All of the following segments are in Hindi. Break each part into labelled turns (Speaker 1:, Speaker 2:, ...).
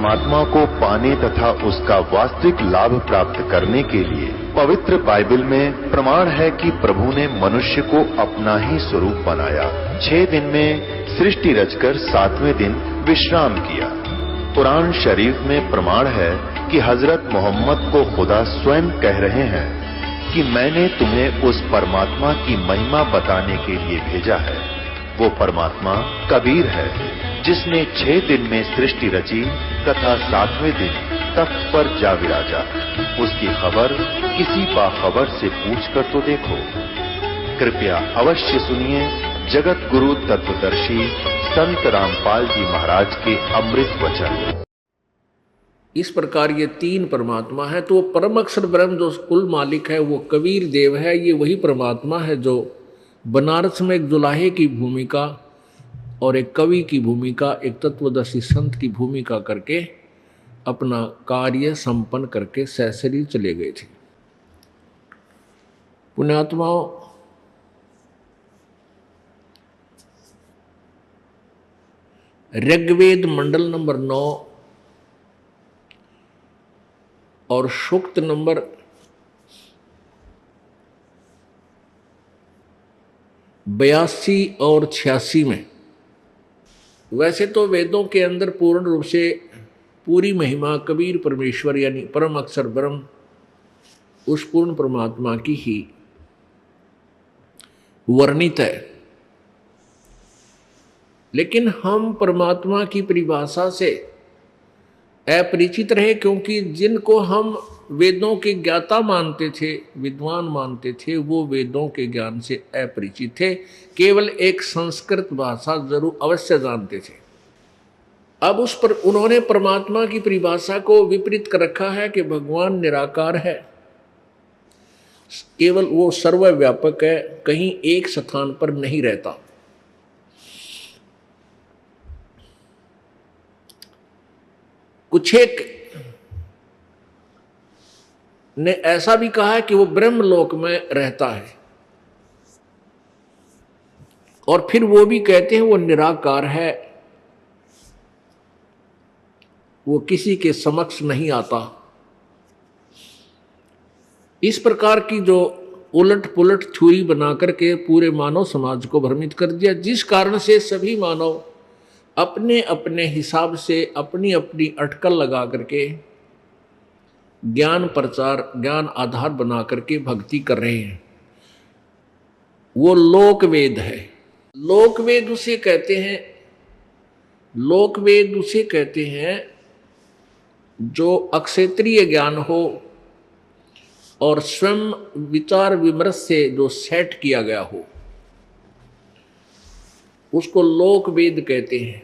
Speaker 1: परमात्मा को पाने तथा उसका वास्तविक लाभ प्राप्त करने के लिए पवित्र बाइबल में प्रमाण है कि प्रभु ने मनुष्य को अपना ही स्वरूप बनाया। 6 दिन में सृष्टि रचकर 7वें दिन विश्राम किया। कुरान शरीफ में प्रमाण है कि हजरत मोहम्मद को खुदा स्वयं कह रहे हैं कि मैंने तुम्हें उस परमात्मा की महिमा बताने के लिए भेजा है। वो परमात्मा कबीर है जिसने 6 दिन में सृष्टि रची तथा 7वें दिन तख्त पर जा विराजा। उसकी खबर किसी बाखबर से पूछकर तो देखो। कृपया अवश्य सुनिए जगत गुरु तत्वदर्शी संत रामपाल जी महाराज के अमृत वचन।
Speaker 2: इस प्रकार ये 3 परमात्मा है। तो परम अक्षर ब्रह्म जो कुल मालिक है वो कबीर देव है। ये वही परमात्मा है जो बनारस में एक जुलाहे की भूमिका और एक कवि की भूमिका, एक तत्वदर्शी संत की भूमिका करके अपना कार्य संपन्न करके सैसरी चले गए थे। पुण्यात्माओं, ऋग्वेद मंडल नंबर 9 और सूक्त नंबर 82 और 86 में, वैसे तो वेदों के अंदर पूर्ण रूप से पूरी महिमा कबीर परमेश्वर यानी परम अक्षर ब्रह्म उस पूर्ण परमात्मा की ही वर्णित है। लेकिन हम परमात्मा की परिभाषा से अपरिचित रहे, क्योंकि जिनको हम वेदों के ज्ञाता मानते थे, विद्वान मानते थे, वो वेदों के ज्ञान से अपरिचित थे, केवल एक संस्कृत भाषा जरूर अवश्य जानते थे। अब उस पर उन्होंने परमात्मा की परिभाषा को विपरीत कर रखा है कि भगवान निराकार है, केवल वो सर्वव्यापक है, कहीं एक स्थान पर नहीं रहता। कुछ एक ने ऐसा भी कहा है कि वो ब्रह्मलोक में रहता है, और फिर वो भी कहते हैं वो निराकार है, वो किसी के समक्ष नहीं आता। इस प्रकार की जो उलट पुलट थ्योरी बना करके पूरे मानव समाज को भ्रमित कर दिया, जिस कारण से सभी मानव अपने अपने हिसाब से अपनी अपनी अटकल लगा करके ज्ञान प्रचार, ज्ञान आधार बना करके भक्ति कर रहे हैं। वो लोकवेद है। लोकवेद उसे कहते हैं, लोकवेद उसे कहते हैं जो अक्षेत्रीय ज्ञान हो और स्वयं विचार विमर्श से जो सेट किया गया हो, उसको लोकवेद कहते हैं।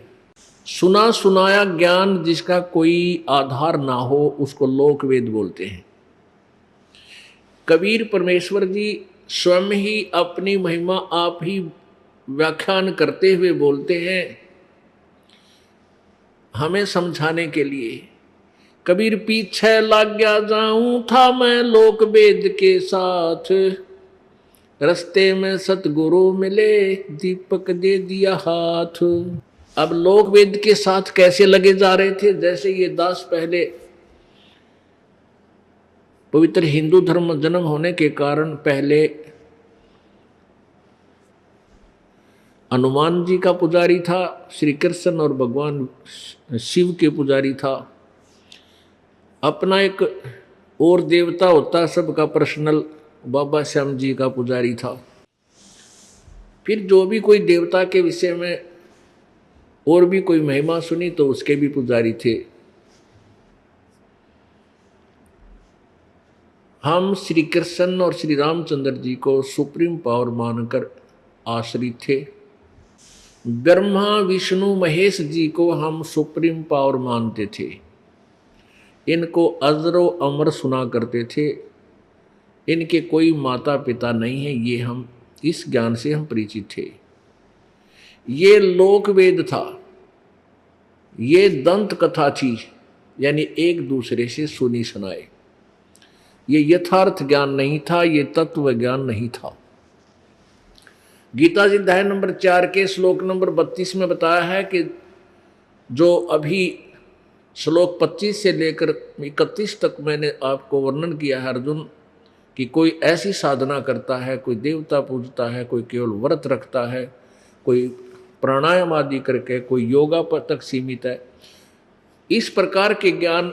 Speaker 2: सुना सुनाया ज्ञान जिसका कोई आधार ना हो उसको लोकवेद बोलते हैं। कबीर परमेश्वर जी स्वयं ही अपनी महिमा आप ही व्याख्यान करते हुए बोलते हैं हमें समझाने के लिए। कबीर पीछे लग गया जाऊं था मैं लोकवेद के साथ, रस्ते में सतगुरु मिले दीपक दे दिया हाथ। अब लोकवेद के साथ कैसे लगे जा रहे थे? जैसे ये दास पहले पवित्र हिंदू धर्म में जन्म होने के कारण पहले हनुमान जी का पुजारी था, श्री कृष्ण और भगवान शिव के पुजारी था। अपना एक और देवता होता सबका पर्सनल, बाबा श्याम जी का पुजारी था। फिर जो भी कोई देवता के विषय में और भी कोई महिमा सुनी तो उसके भी पुजारी थे। हम श्री कृष्ण और श्री रामचंद्र जी को सुप्रीम पावर मानकर आश्रित थे। ब्रह्मा विष्णु महेश जी को हम सुप्रीम पावर मानते थे। इनको अजरो अमर सुना करते थे। इनके कोई माता पिता नहीं है, ये हम इस ज्ञान से हम परिचित थे। ये लोकवेद था, ये दंत कथा थी, यानी एक दूसरे से सुनी सुनाए। ये यथार्थ ज्ञान नहीं था, ये तत्व ज्ञान नहीं था। गीता जी अध्याय नंबर 4 के श्लोक नंबर 32 में बताया है कि जो अभी श्लोक 25 से लेकर 31 तक मैंने आपको वर्णन किया है अर्जुन, कि कोई ऐसी साधना करता है, कोई देवता पूजता है, कोई केवल व्रत रखता है, कोई प्राणायाम आदि करके, कोई योगा पर तक सीमित है। इस प्रकार के ज्ञान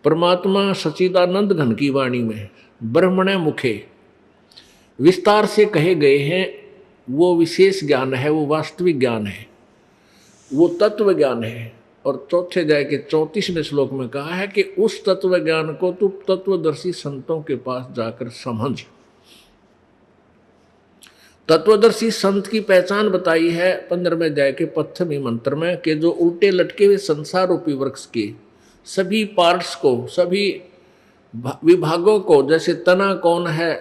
Speaker 2: परमात्मा सच्चिदानंद घन की वाणी में ब्रह्मणे मुखे विस्तार से कहे गए हैं। वो विशेष ज्ञान है, वो वास्तविक ज्ञान है, वो तत्व ज्ञान है। और चौथे अध्याय के 34वें श्लोक में कहा है कि उस तत्व ज्ञान को तू तत्वदर्शी संतों के पास जाकर समझ। तत्वदर्शी संत की पहचान बताई है 15वें अध्याय के 5वें मंत्र में, कि जो उल्टे लटके हुए संसार रूपी वृक्ष के सभी पार्ट्स को, सभी विभागों को, जैसे तना कौन है,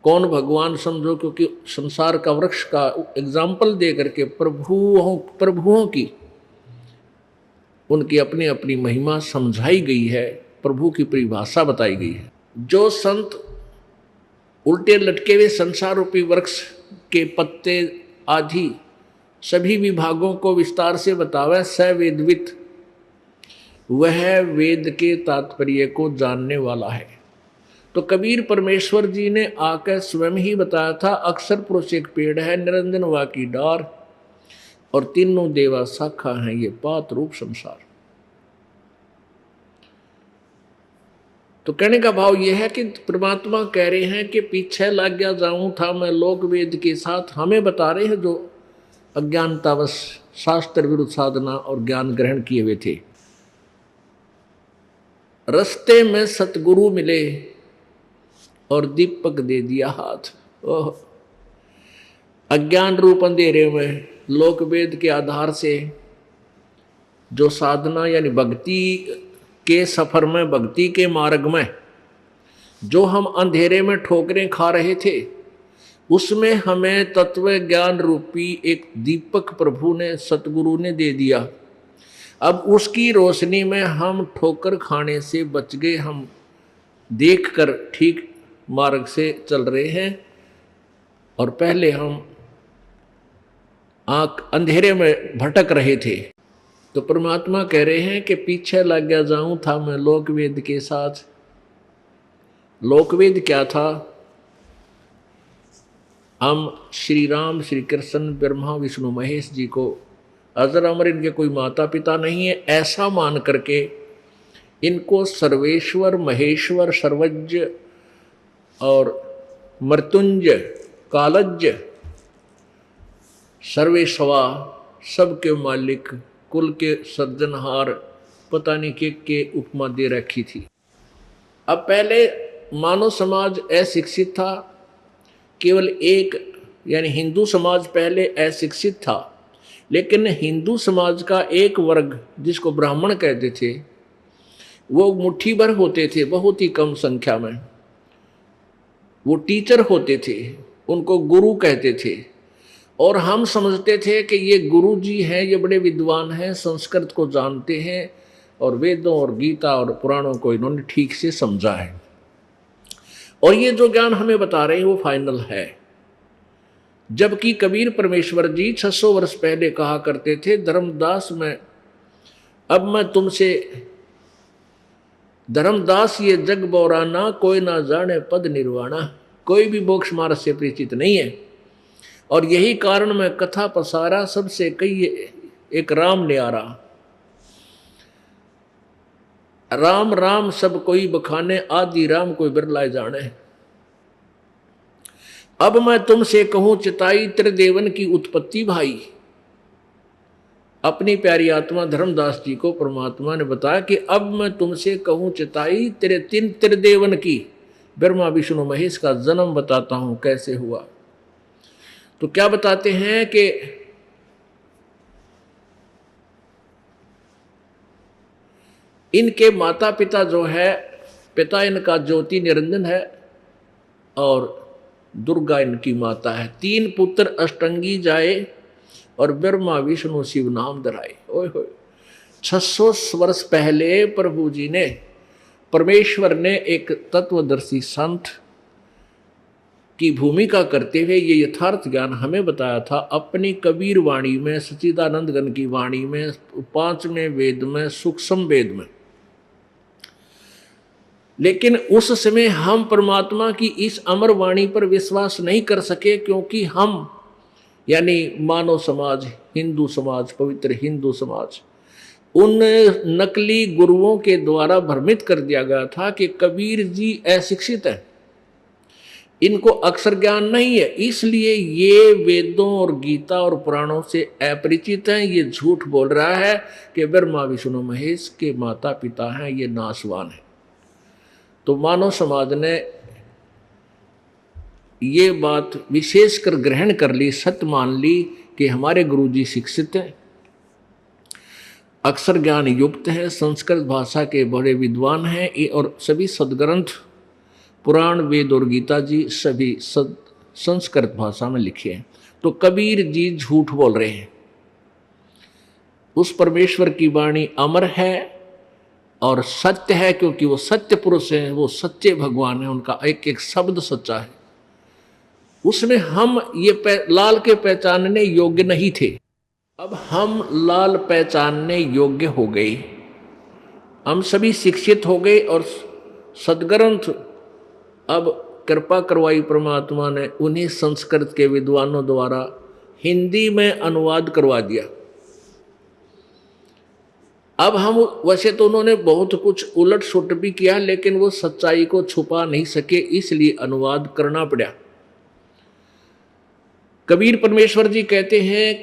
Speaker 2: कौन भगवान समझो, क्योंकि संसार का वृक्ष का एग्जाम्पल दे करके प्रभुओं की उनकी अपनी अपनी महिमा समझाई गई है, प्रभु की परिभाषा बताई गई है। जो संत उल्टे लटके हुए संसार रूपी वृक्ष के पत्ते आदि सभी विभागों को विस्तार से बतावे, स वेदवित, वह वेद के तात्पर्य को जानने वाला है। तो कबीर परमेश्वर जी ने आकर स्वयं ही बताया था, अक्षर पुरुष एक पेड़ है, निरंजन वा की डार, और तीनों देवा शाखा हैं, ये पात रूप संसार। तो कहने का भाव यह है कि परमात्मा कह रहे हैं कि पीछे लग गया जाऊं था मैं लोक वेद के साथ। हमें बता रहे हैं जो अज्ञानतावश शास्त्र विरुद्ध साधना और ज्ञान ग्रहण किए हुए थे। रस्ते में सतगुरु मिले और दीपक दे दिया हाथ। ओह, अज्ञान रूप अंधेरे में लोक वेद के आधार से जो साधना यानी भक्ति के सफर में, भक्ति के मार्ग में जो हम अंधेरे में ठोकरें खा रहे थे, उसमें हमें तत्व ज्ञान रूपी एक दीपक प्रभु ने, सतगुरु ने दे दिया। अब उसकी रोशनी में हम ठोकर खाने से बच गए, हम देखकर ठीक मार्ग से चल रहे हैं, और पहले हम आंख अंधेरे में भटक रहे थे। तो परमात्मा कह रहे हैं कि पीछे लग गया जाऊं था मैं लोकवेद के साथ। लोकवेद क्या था? हम श्री राम, श्री कृष्ण, ब्रह्मा, विष्णु, महेश जी को अजर अमर, इनके कोई माता पिता नहीं है, ऐसा मान करके इनको सर्वेश्वर, महेश्वर, सर्वज्ञ और मृत्युंजय, कालज्ञ, सर्वेश्वा, सबके मालिक, कुल के सृजनहार, पता नहीं के उपमा दे रखी थी। अब पहले मानव समाज अशिक्षित था, केवल एक यानी हिंदू समाज पहले अशिक्षित था, लेकिन हिंदू समाज का एक वर्ग जिसको ब्राह्मण कहते थे, वो मुट्ठी भर होते थे, बहुत ही कम संख्या में। वो टीचर होते थे, उनको गुरु कहते थे, और हम समझते थे कि ये गुरु जी हैं, ये बड़े विद्वान हैं, संस्कृत को जानते हैं, और वेदों और गीता और पुराणों को इन्होंने ठीक से समझा है, और ये जो ज्ञान हमें बता रहे हैं वो फाइनल है। जबकि कबीर परमेश्वर जी 600 वर्ष पहले कहा करते थे, धर्मदास में अब मैं तुमसे, धर्मदास ये जग बौराना, कोई ना जाने पद निर्वाणा। कोई भी मोक्ष मार्ग से परिचित नहीं है, और यही कारण मैं कथा पसारा, सबसे कही एक राम न्यारा। राम राम सब कोई बखाने, आदि राम कोई बिरलाए जाने। अब मैं तुमसे कहूं चिताई, त्रिदेवन की उत्पत्ति भाई। अपनी प्यारी आत्मा धर्मदास जी को परमात्मा ने बताया कि अब मैं तुमसे कहूं चिताई, तेरे तीन त्रिदेवन की, ब्रह्मा विष्णु महेश का जन्म बताता हूं कैसे हुआ। तो क्या बताते हैं कि इनके माता पिता जो है, पिता इनका ज्योति निरंजन है और दुर्गा इनकी माता है। 3 पुत्र अष्टंगी जाए और ब्रह्मा विष्णु शिव नाम धराए। ओए होए, 600 वर्ष पहले प्रभु जी ने, परमेश्वर ने एक तत्वदर्शी संत की भूमिका करते हुए ये यथार्थ ज्ञान हमें बताया था अपनी कबीर वाणी में, सच्चिदानंद घन की वाणी में, 5वें वेद में, सूक्ष्म वेद में। लेकिन उस समय हम परमात्मा की इस अमर वाणी पर विश्वास नहीं कर सके, क्योंकि हम यानी मानव समाज, हिंदू समाज, पवित्र हिंदू समाज उन नकली गुरुओं के द्वारा भ्रमित कर दिया गया था कि कबीर जी अशिक्षित हैं, इनको अक्षर ज्ञान नहीं है, इसलिए ये वेदों और गीता और पुराणों से अपरिचित हैं, ये झूठ बोल रहा है कि ब्रह्मा विष्णु महेश के माता पिता हैं, ये नासवान है। तो मानव समाज ने ये बात विशेषकर ग्रहण कर ली, सत्य मान ली कि हमारे गुरुजी शिक्षित हैं, अक्षर ज्ञान युक्त है, संस्कृत भाषा के बड़े विद्वान हैं, और सभी सदग्रंथ पुराण वेद और गीता जी सभी संस्कृत भाषा में लिखे हैं। तो कबीर जी झूठ बोल रहे हैं। उस परमेश्वर की वाणी अमर है और सत्य है, क्योंकि वो सत्य पुरुष हैं, वो सच्चे भगवान हैं, उनका एक एक शब्द सच्चा है। उसमें हम ये लाल के पहचानने योग्य नहीं थे, अब हम लाल पहचानने योग्य हो गए, हम सभी शिक्षित हो गए और सदग्रंथ अब कृपा करवाई परमात्मा ने, उन्हीं संस्कृत के विद्वानों द्वारा हिंदी में अनुवाद करवा दिया। अब हम, वैसे तो उन्होंने बहुत कुछ उलट सुलट भी किया, लेकिन वो सच्चाई को छुपा नहीं सके, इसलिए अनुवाद करना पड़ा। कबीर परमेश्वर जी कहते हैं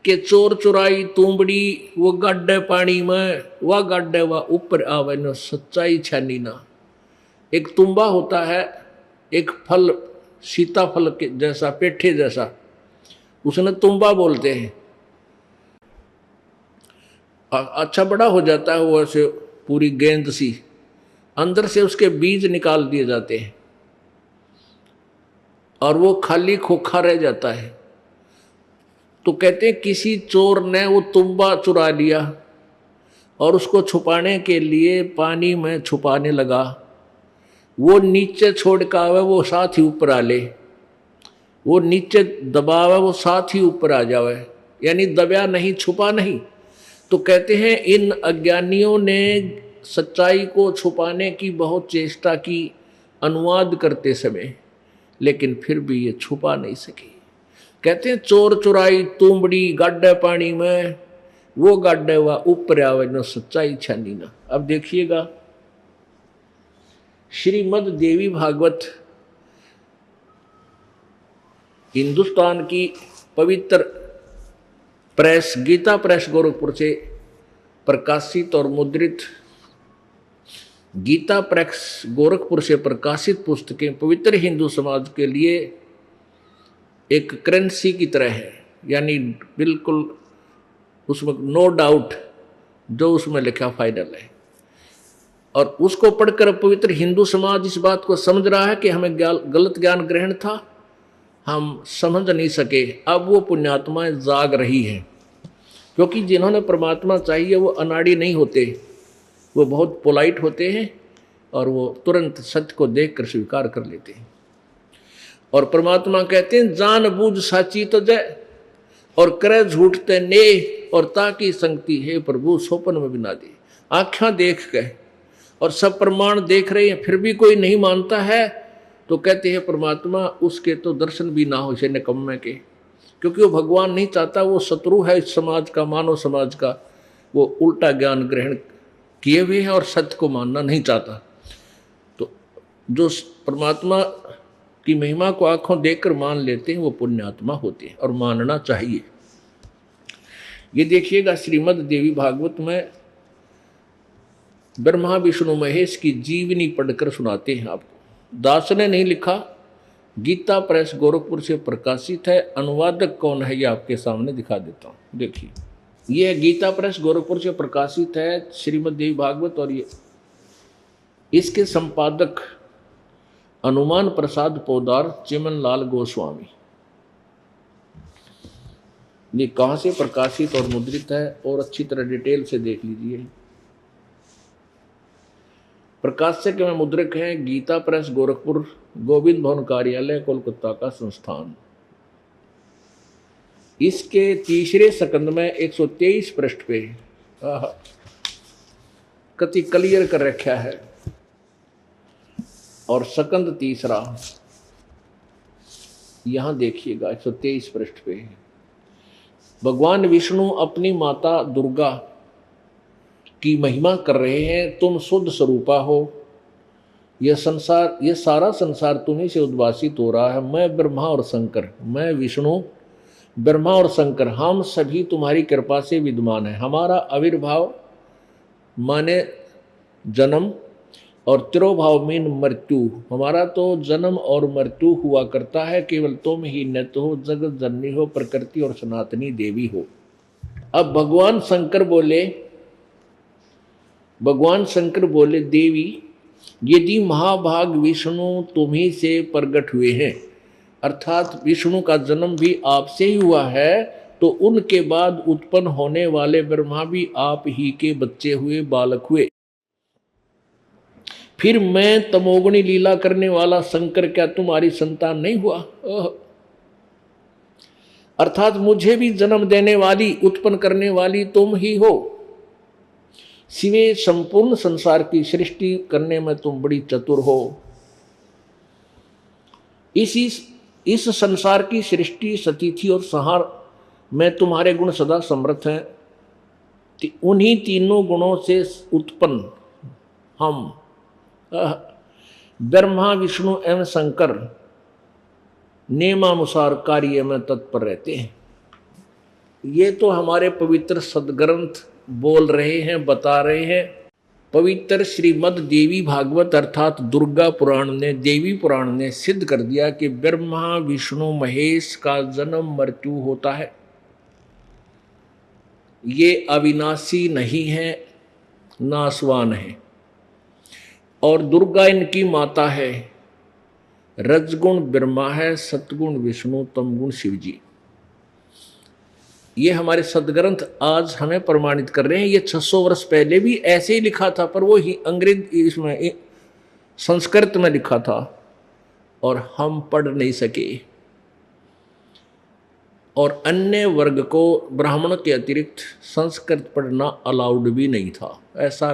Speaker 2: कि चोर चुराई तुंबड़ी वो गड्ढे पानी में, वह गड्ढे वह ऊपर आवे न सच्चाई छानी ना। एक तुम्बा होता है, एक फल सीताफल के जैसा, पेठे जैसा, उसने तुम्बा बोलते हैं। अच्छा बड़ा हो जाता है वो, ऐसे पूरी गेंद सी, अंदर से उसके बीज निकाल दिए जाते हैं और वो खाली खोखा रह जाता है। तो कहते हैं किसी चोर ने वो तुम्बा चुरा लिया और उसको छुपाने के लिए पानी में छुपाने लगा, वो नीचे छोड़ कर आवे वो साथ ही ऊपर आ ले, वो नीचे दबावे वो साथ ही ऊपर आ जावे, यानी दबया नहीं, छुपा नहीं। तो कहते हैं इन अज्ञानियों ने सच्चाई को छुपाने की बहुत चेष्टा की अनुवाद करते समय, लेकिन फिर भी ये छुपा नहीं सके। कहते हैं चोर चुराई तुंबड़ी गड्ढे पानी में, वो गड्ढे हुआ ऊपर आवे न सच्चाई छानी ना। अब देखिएगा श्रीमद् देवी भागवत हिंदुस्तान की पवित्र प्रेस गीता प्रेस गोरखपुर से प्रकाशित और मुद्रित गीता प्रेस गोरखपुर से प्रकाशित पुस्तकें पवित्र हिंदू समाज के लिए एक करेंसी की तरह है, यानी बिल्कुल उसमें नो डाउट जो उसमें लिखा फाइनल है। और उसको पढ़कर पवित्र हिंदू समाज इस बात को समझ रहा है कि हमें गलत ज्ञान ग्रहण था, हम समझ नहीं सके। अब वो पुण्यात्माएं जाग रही हैं, क्योंकि जिन्होंने परमात्मा चाहिए वो अनाड़ी नहीं होते, वो बहुत पोलाइट होते हैं और वो तुरंत सत्य को देखकर स्वीकार कर लेते हैं। और परमात्मा कहते हैं जान बूझ साची तो जय और करे झूठते ने, और ताकि संगति है प्रभु सोपन में बिना दे। आँखें देख के और सब प्रमाण देख रहे हैं, फिर भी कोई नहीं मानता है, तो कहते हैं परमात्मा उसके तो दर्शन भी ना हो, इसे निकम्मे के, क्योंकि वो भगवान नहीं चाहता, वो शत्रु है इस समाज का, मानव समाज का। वो उल्टा ज्ञान ग्रहण किए हुए हैं और सत्य को मानना नहीं चाहता। तो जो परमात्मा की महिमा को आंखों देखकर मान लेते हैं वो पुण्यात्मा होते हैं और मानना चाहिए। ये देखिएगा श्रीमद् देवी भागवत में ब्रह्मा विष्णु महेश की जीवनी पढ़कर सुनाते हैं आपको। दास ने नहीं लिखा, गीता प्रेस गोरखपुर से प्रकाशित है। अनुवादक कौन है ये आपके सामने दिखा देता हूँ। देखिए ये गीता प्रेस गोरखपुर से प्रकाशित है श्रीमद् देवी भागवत, और ये इसके संपादक हनुमान प्रसाद पोदार चिमन लाल गोस्वामी। ये कहाँ से प्रकाशित और मुद्रित है और अच्छी तरह डिटेल से देख लीजिए। प्रकाशक में मुद्रक है गीता प्रेस गोरखपुर, गोविंद भवन कार्यालय कोलकाता का संस्थान। इसके तीसरे सकंद में 123 पृष्ठ पे कति क्लियर कर रखा है। और सकंद तीसरा यहां देखिएगा 123 पृष्ठ पे, भगवान विष्णु अपनी माता दुर्गा की महिमा कर रहे हैं। तुम शुद्ध स्वरूपा हो, यह संसार, यह सारा संसार तुम्ही से उद्भासित हो रहा है। मैं ब्रह्मा और शंकर, मैं विष्णु, ब्रह्मा और शंकर, हम सभी तुम्हारी कृपा से विद्यमान है। हमारा आविर्भाव माने जन्म और तिरोभाव मीन मृत्यु। हमारा तो जन्म और मृत्यु हुआ करता है, केवल तुम ही नित्य हो, जगत जननी हो, प्रकृति और सनातनी देवी हो। अब भगवान शंकर बोले देवी, यदि महाभाग विष्णु तुम्ही से प्रकट हुए हैं, अर्थात विष्णु का जन्म भी आपसे ही हुआ है, तो उनके बाद उत्पन्न होने वाले ब्रह्मा भी आप ही के बच्चे हुए, बालक हुए। फिर मैं तमोगुणी लीला करने वाला शंकर क्या तुम्हारी संतान नहीं हुआ? अर्थात मुझे भी जन्म देने वाली, उत्पन्न करने वाली तुम ही हो। सिवे संपूर्ण संसार की सृष्टि करने में तुम बड़ी चतुर हो। इस संसार की सृष्टि, स्थिति और संहार में तुम्हारे गुण सदा समर्थ हैं। उन्हीं तीनों गुणों से उत्पन्न हम ब्रह्मा, विष्णु एवं शंकर नियमानुसार कार्य में तत्पर रहते हैं। ये तो हमारे पवित्र सदग्रंथ बोल रहे हैं, बता रहे हैं। पवित्र श्रीमद् देवी भागवत अर्थात दुर्गा पुराण ने, देवी पुराण ने सिद्ध कर दिया कि ब्रह्मा, विष्णु, महेश का जन्म मृत्यु होता है। ये अविनाशी नहीं है, नाशवान है। और दुर्गा इनकी माता है। रजगुण ब्रह्मा है, सतगुण विष्णु, तमगुण शिव जी। ये हमारे सदग्रंथ आज हमें प्रमाणित कर रहे हैं। ये 600 वर्ष पहले भी ऐसे ही लिखा था, पर वो ही अंग्रेज इसमें संस्कृत में लिखा था और हम पढ़ नहीं सके। और अन्य वर्ग को ब्राह्मण के अतिरिक्त संस्कृत पढ़ना अलाउड भी नहीं था, ऐसा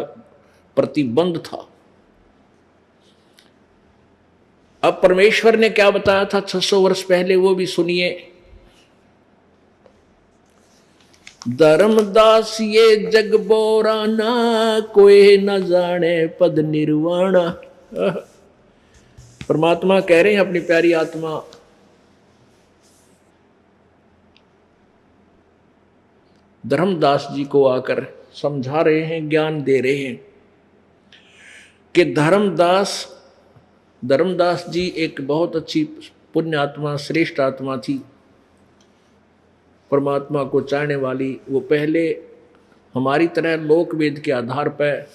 Speaker 2: प्रतिबंध था। अब परमेश्वर ने क्या बताया था 600 वर्ष पहले, वो भी सुनिए। धर्मदास ये जग बोराना, कोई न जाने पद निर्वाणा। परमात्मा कह रहे हैं अपनी प्यारी आत्मा, धर्मदास जी को आकर समझा रहे हैं, ज्ञान दे रहे हैं कि धर्मदास जी एक बहुत अच्छी पुण्य आत्मा, श्रेष्ठ आत्मा थी, परमात्मा को चाहने वाली। वो पहले हमारी तरह लोक वेद के आधार पर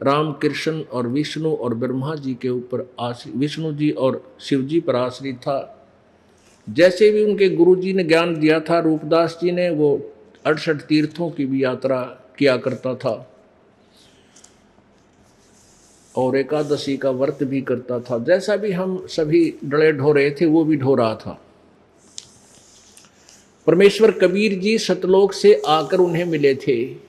Speaker 2: राम, कृष्ण और विष्णु और ब्रह्मा जी के ऊपर विष्णु जी और शिव जी पर आश्रित था। जैसे भी उनके गुरु जी ने ज्ञान दिया था, रूपदास जी ने, वो 68 तीर्थों की भी यात्रा किया करता था और एकादशी का व्रत भी करता था। जैसा भी हम सभी डले ढो रहे थे, वो भी ढो रहा था। परमेश्वर कबीर जी सतलोक से आकर उन्हें मिले थे।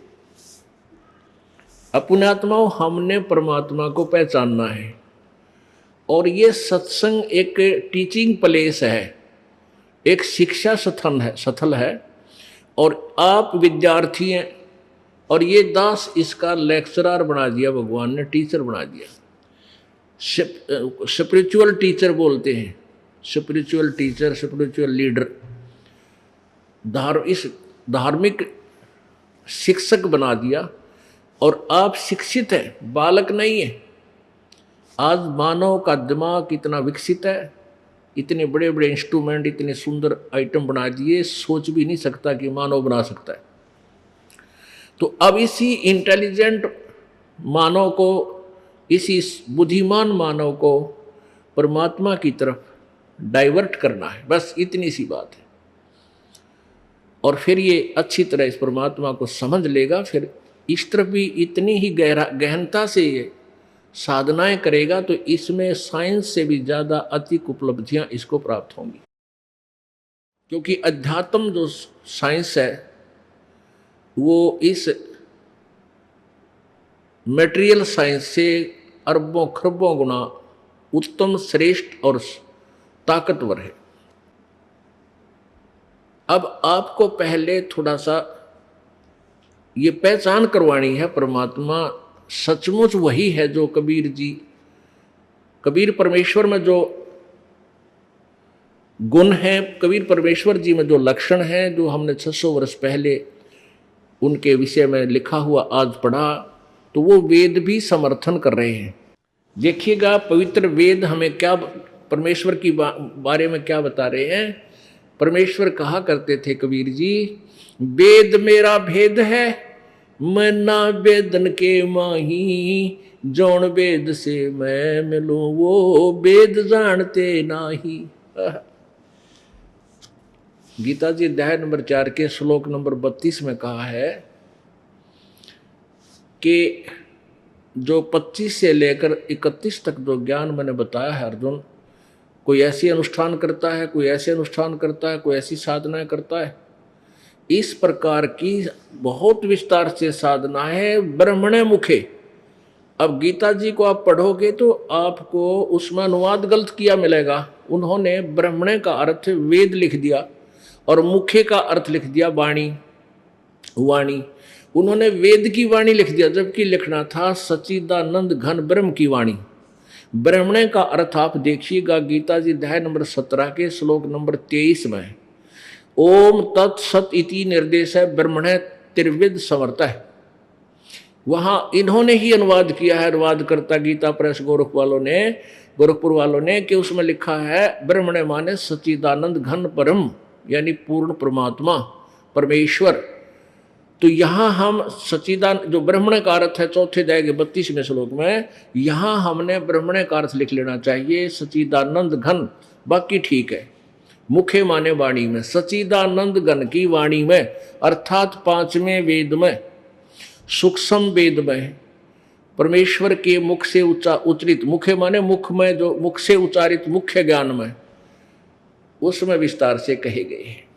Speaker 2: पुण्यात्माओं, हमने परमात्मा को पहचानना है और ये सत्संग एक टीचिंग प्लेस है, एक शिक्षा स्थल है और आप विद्यार्थी हैं और ये दास इसका लेक्चरर बना दिया, भगवान ने टीचर बना दिया। स्पिरिचुअल टीचर बोलते हैं, स्पिरिचुअल टीचर, स्पिरिचुअल लीडर, इस धार्मिक शिक्षक बना दिया और आप शिक्षित हैं, बालक नहीं है। आज मानव का दिमाग इतना विकसित है, इतने बड़े बड़े इंस्ट्रूमेंट, इतने सुंदर आइटम बना दिए, सोच भी नहीं सकता कि मानव बना सकता है। तो अब इसी इंटेलिजेंट मानव को, इसी बुद्धिमान मानव को परमात्मा की तरफ डाइवर्ट करना है, बस इतनी सी बात है। और फिर ये अच्छी तरह इस परमात्मा को समझ लेगा, फिर इस तरफ भी इतनी ही गहनता से ये साधनाएं करेगा तो इसमें साइंस से भी ज्यादा अधिक उपलब्धियां इसको प्राप्त होंगी। क्योंकि अध्यात्म जो साइंस है वो इस मटेरियल साइंस से अरबों खरबों गुना उत्तम, श्रेष्ठ और ताकतवर है। अब आपको पहले थोड़ा सा ये पहचान करवानी है, परमात्मा सचमुच वही है जो कबीर परमेश्वर में जो गुण है, कबीर परमेश्वर जी में जो लक्षण है, जो हमने 600 वर्ष पहले उनके विषय में लिखा हुआ आज पढ़ा, तो वो वेद भी समर्थन कर रहे हैं। देखिएगा पवित्र वेद हमें क्या परमेश्वर की बारे में क्या बता रहे हैं। परमेश्वर कहा करते थे कबीर जी, वेद मेरा भेद है, मैं ना वेदन के माही, जौन वेद से मैं मिलूं वो वेद जानते नाही। गीता जी अध्याय नंबर 4 के श्लोक नंबर 32 में कहा है कि जो 25 से लेकर 31 तक जो ज्ञान मैंने बताया है अर्जुन, कोई ऐसी अनुष्ठान करता है, कोई ऐसे अनुष्ठान करता है, कोई ऐसी साधना करता है, इस प्रकार की बहुत विस्तार से साधना है ब्रह्मणे मुखे। अब गीता जी को आप पढ़ोगे तो आपको उसमें अनुवाद गलत किया मिलेगा। उन्होंने ब्रह्मणे का अर्थ वेद लिख दिया और मुखे का अर्थ लिख दिया वाणी। उन्होंने वेद की वाणी लिख दिया, जबकि लिखना था सच्चिदानंद घन ब्रह्म की वाणी। ब्रह्मणे का अर्थ आप देखिएगा गीता जी अध्याय नंबर 17 के श्लोक नंबर 23 में, ओम तत्सत इति निर्देश है ब्रह्मणे त्रिविद समर्थ है। वहां इन्होंने ही अनुवाद किया है, अनुवादकर्ता गीता प्रेस गोरखपुर वालों ने कि उसमें लिखा है ब्रह्मणे माने सच्चिदानंद घन परम, यानी पूर्ण परमात्मा परमेश्वर। तो यहाँ हम सच्चिदानंद जो ब्रह्मणे का अर्थ है 4 अध्याय के 32वें श्लोक में, यहाँ हमने ब्रह्मणे का अर्थ लिख लेना चाहिए सच्चिदानंद घन, बाकी ठीक है। मुखे माने वाणी में, सच्चिदानंद घन की वाणी में, अर्थात 5वें वेद में, सूक्ष्म वेद में, परमेश्वर के मुख से उच्चारित, मुखे माने मुख में, जो मुख से उच्चारित मुख्य ज्ञान में, उसमें विस्तार से कहे गए हैं।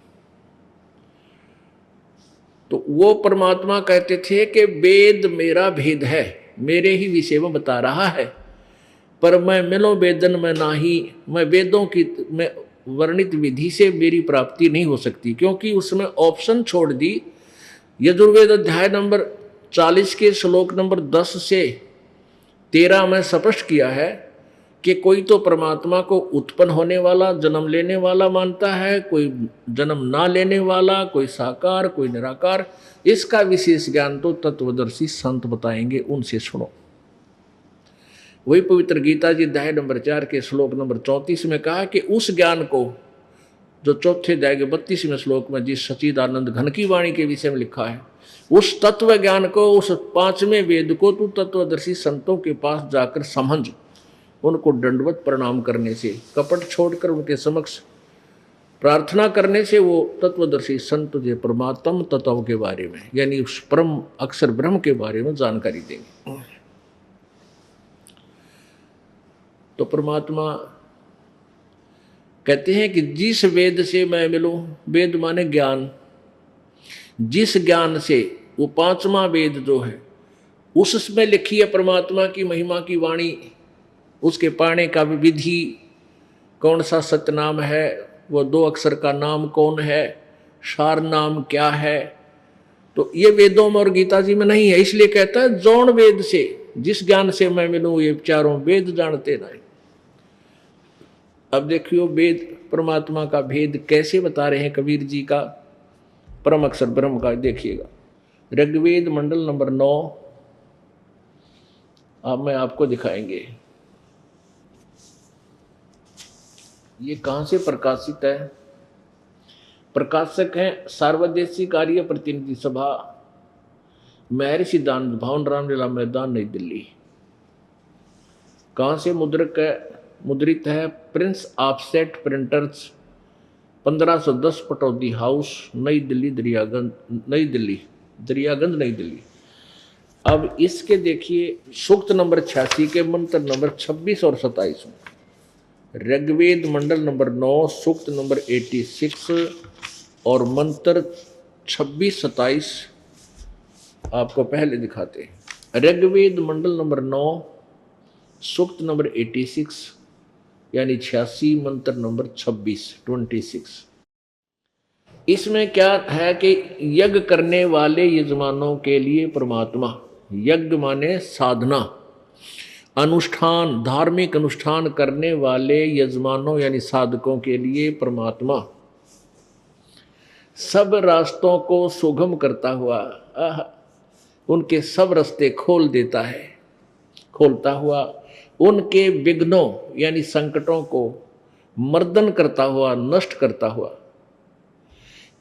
Speaker 2: तो वो परमात्मा कहते थे कि वेद मेरा भेद है, मेरे ही विषय में बता रहा है, पर मैं मिलो वेदन में नाही, मैं वेदों की में वर्णित विधि से मेरी प्राप्ति नहीं हो सकती, क्योंकि उसमें ऑप्शन छोड़ दी। यजुर्वेद अध्याय नंबर 40 के श्लोक नंबर 10 से 13 में स्पष्ट किया है कि कोई तो परमात्मा को उत्पन्न होने वाला, जन्म लेने वाला मानता है, कोई जन्म ना लेने वाला, कोई साकार, कोई निराकार। इसका विशेष ज्ञान तो तत्वदर्शी संत बताएंगे, उनसे सुनो। वही पवित्र गीता जी अध्याय नंबर 4 के श्लोक नंबर 34 में कहा कि उस ज्ञान को जो 4 अध्याय के 32वें श्लोक में जिस सच्चिदानंद घन की वाणी के विषय में लिखा है, उस तत्व ज्ञान को, उस 5वें वेद को तू तत्वदर्शी संतों के पास जाकर समझ, उनको दंडवत प्रणाम करने से, कपट छोड़कर उनके समक्ष प्रार्थना करने से वो तत्वदर्शी संत तुझे परमात्म तत्व के बारे में, यानी उस परम अक्षर ब्रह्म के बारे में जानकारी देंगे। तो परमात्मा कहते हैं कि जिस वेद से मैं मिलूं, वेद माने ज्ञान, जिस ज्ञान से, वो 5वां वेद जो है उसमें लिखी है परमात्मा की महिमा की वाणी, उसके पाने का विधि, कौन सा सतनाम है, वो 2 अक्षर का नाम कौन है, सार नाम क्या है, तो ये वेदों में और गीता जी में नहीं है। इसलिए कहता है जौन वेद से, जिस ज्ञान से मैं मिलूं ये चारों वेद जानते नहीं। अब देखियो वेद परमात्मा का भेद कैसे बता रहे हैं कबीर जी का, परम अक्षर ब्रह्म का। देखिएगा ऋग्वेद मंडल नंबर 9, अब मैं आपको दिखाएंगे ये कहाँ से प्रकाशित है। प्रकाशक हैं सार्वदेशिक आर्य प्रतिनिधि सभा, महर्षि दानंद भवन, रामलीला मैदान, नई दिल्ली। कहाँ से मुद्रित है? Prince offset printers, 1510 Pataudi house, नई दिल्ली, दरियागंज नई दिल्ली। अब इसके देखिए सूक्त नंबर 86 के मंत्र नंबर 26 और 27 में, ऋग्वेद मंडल नंबर 9 सूक्त नंबर 86 और मंत्र 26-27 आपको पहले दिखाते हैं। ऋग्वेद मंडल नंबर 9 सूक्त नंबर 86 यानी 86 मंत्र नंबर 26। इसमें क्या है कि यज्ञ करने वाले यजमानों के लिए परमात्मा, यज्ञ माने साधना, अनुष्ठान, धार्मिक अनुष्ठान करने वाले यजमानों यानी साधकों के लिए परमात्मा सब रास्तों को सुगम करता हुआ उनके सब रास्ते खोल देता है, खोलता हुआ उनके विघ्नों यानी संकटों को मर्दन करता हुआ, नष्ट करता हुआ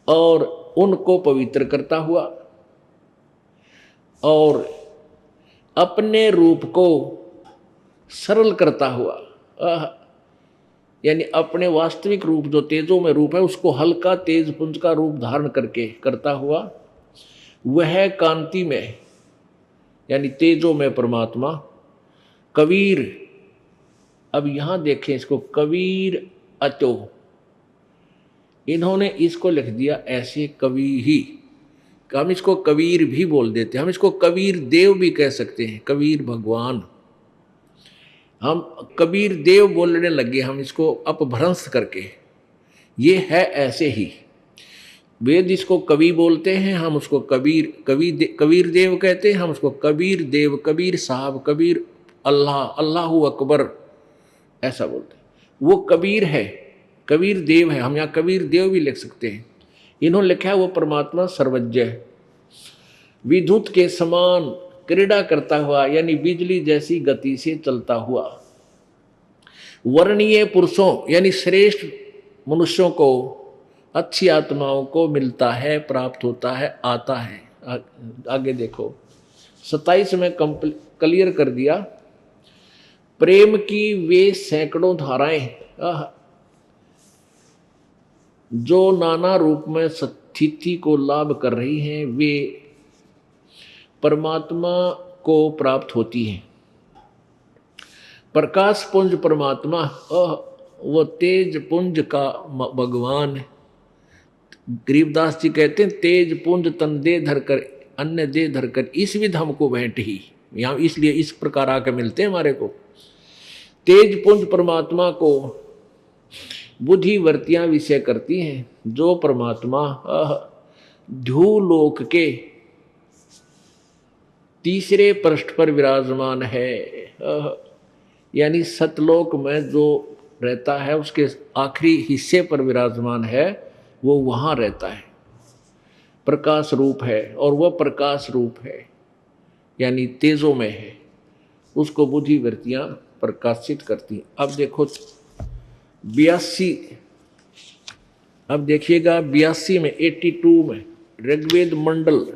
Speaker 2: और उनको पवित्र करता हुआ और अपने रूप को सरल करता हुआ, यानी अपने वास्तविक रूप जो तेजों में रूप है उसको हल्का तेज पुंज का रूप धारण करके करता हुआ, वह कांति में यानी तेजों में परमात्मा कबीर। अब यहां देखें इसको, कबीर अतो, इन्होंने इसको लिख दिया ऐसे कवि ही, हम इसको कबीर भी बोल देते हैं, हम इसको कबीर देव भी कह सकते हैं, कबीर भगवान, हम कबीर देव बोलने लगे हम इसको अपभ्रंश करके, ये है ऐसे ही। वेद इसको कवि बोलते हैं, हम उसको कबीर देव कहते हैं, हम उसको कबीर देव, कबीर साहब, कबीर अल्लाह, अल्लाहू अकबर ऐसा बोलते हैं। वो कबीर है, कबीर देव है, हम यहाँ कबीर देव भी लिख सकते हैं। इन्होंने लिखा है वो परमात्मा सर्वज्ञ, विद्युत के समान क्रीड़ा करता हुआ यानी बिजली जैसी गति से चलता हुआ, वर्णीय पुरुषों यानी श्रेष्ठ मनुष्यों को, अच्छी आत्माओं को मिलता है, प्राप्त होता है, आता है। आगे देखो 27 में क्लियर कर दिया, प्रेम की वे सैकड़ों धाराएं जो नाना रूप में स्थिति को लाभ कर रही हैं, वे परमात्मा को प्राप्त होती हैं। प्रकाश पुंज परमात्मा, वो तेज पुंज का भगवान। गरीबदास जी कहते हैं तेज पुंज तन दे धरकर अन्य दे धरकर इस विध हमको भेंट ही, यहाँ इसलिए इस प्रकार आके मिलते हैं हमारे को। तेज पुंज परमात्मा को बुद्धिवर्तियां विषय करती हैं, जो परमात्मा ध्रुवलोक के तीसरे पृष्ठ पर विराजमान है, यानी सतलोक में जो रहता है उसके आखिरी हिस्से पर विराजमान है, वो वहाँ रहता है, प्रकाश रूप है, और वह प्रकाश रूप है यानी तेजों में है, उसको बुद्धिवृत्तियाँ प्रकाशित करती हैं। अब देखो 82, अब देखिएगा 82 में 82 में ऋग्वेद मंडल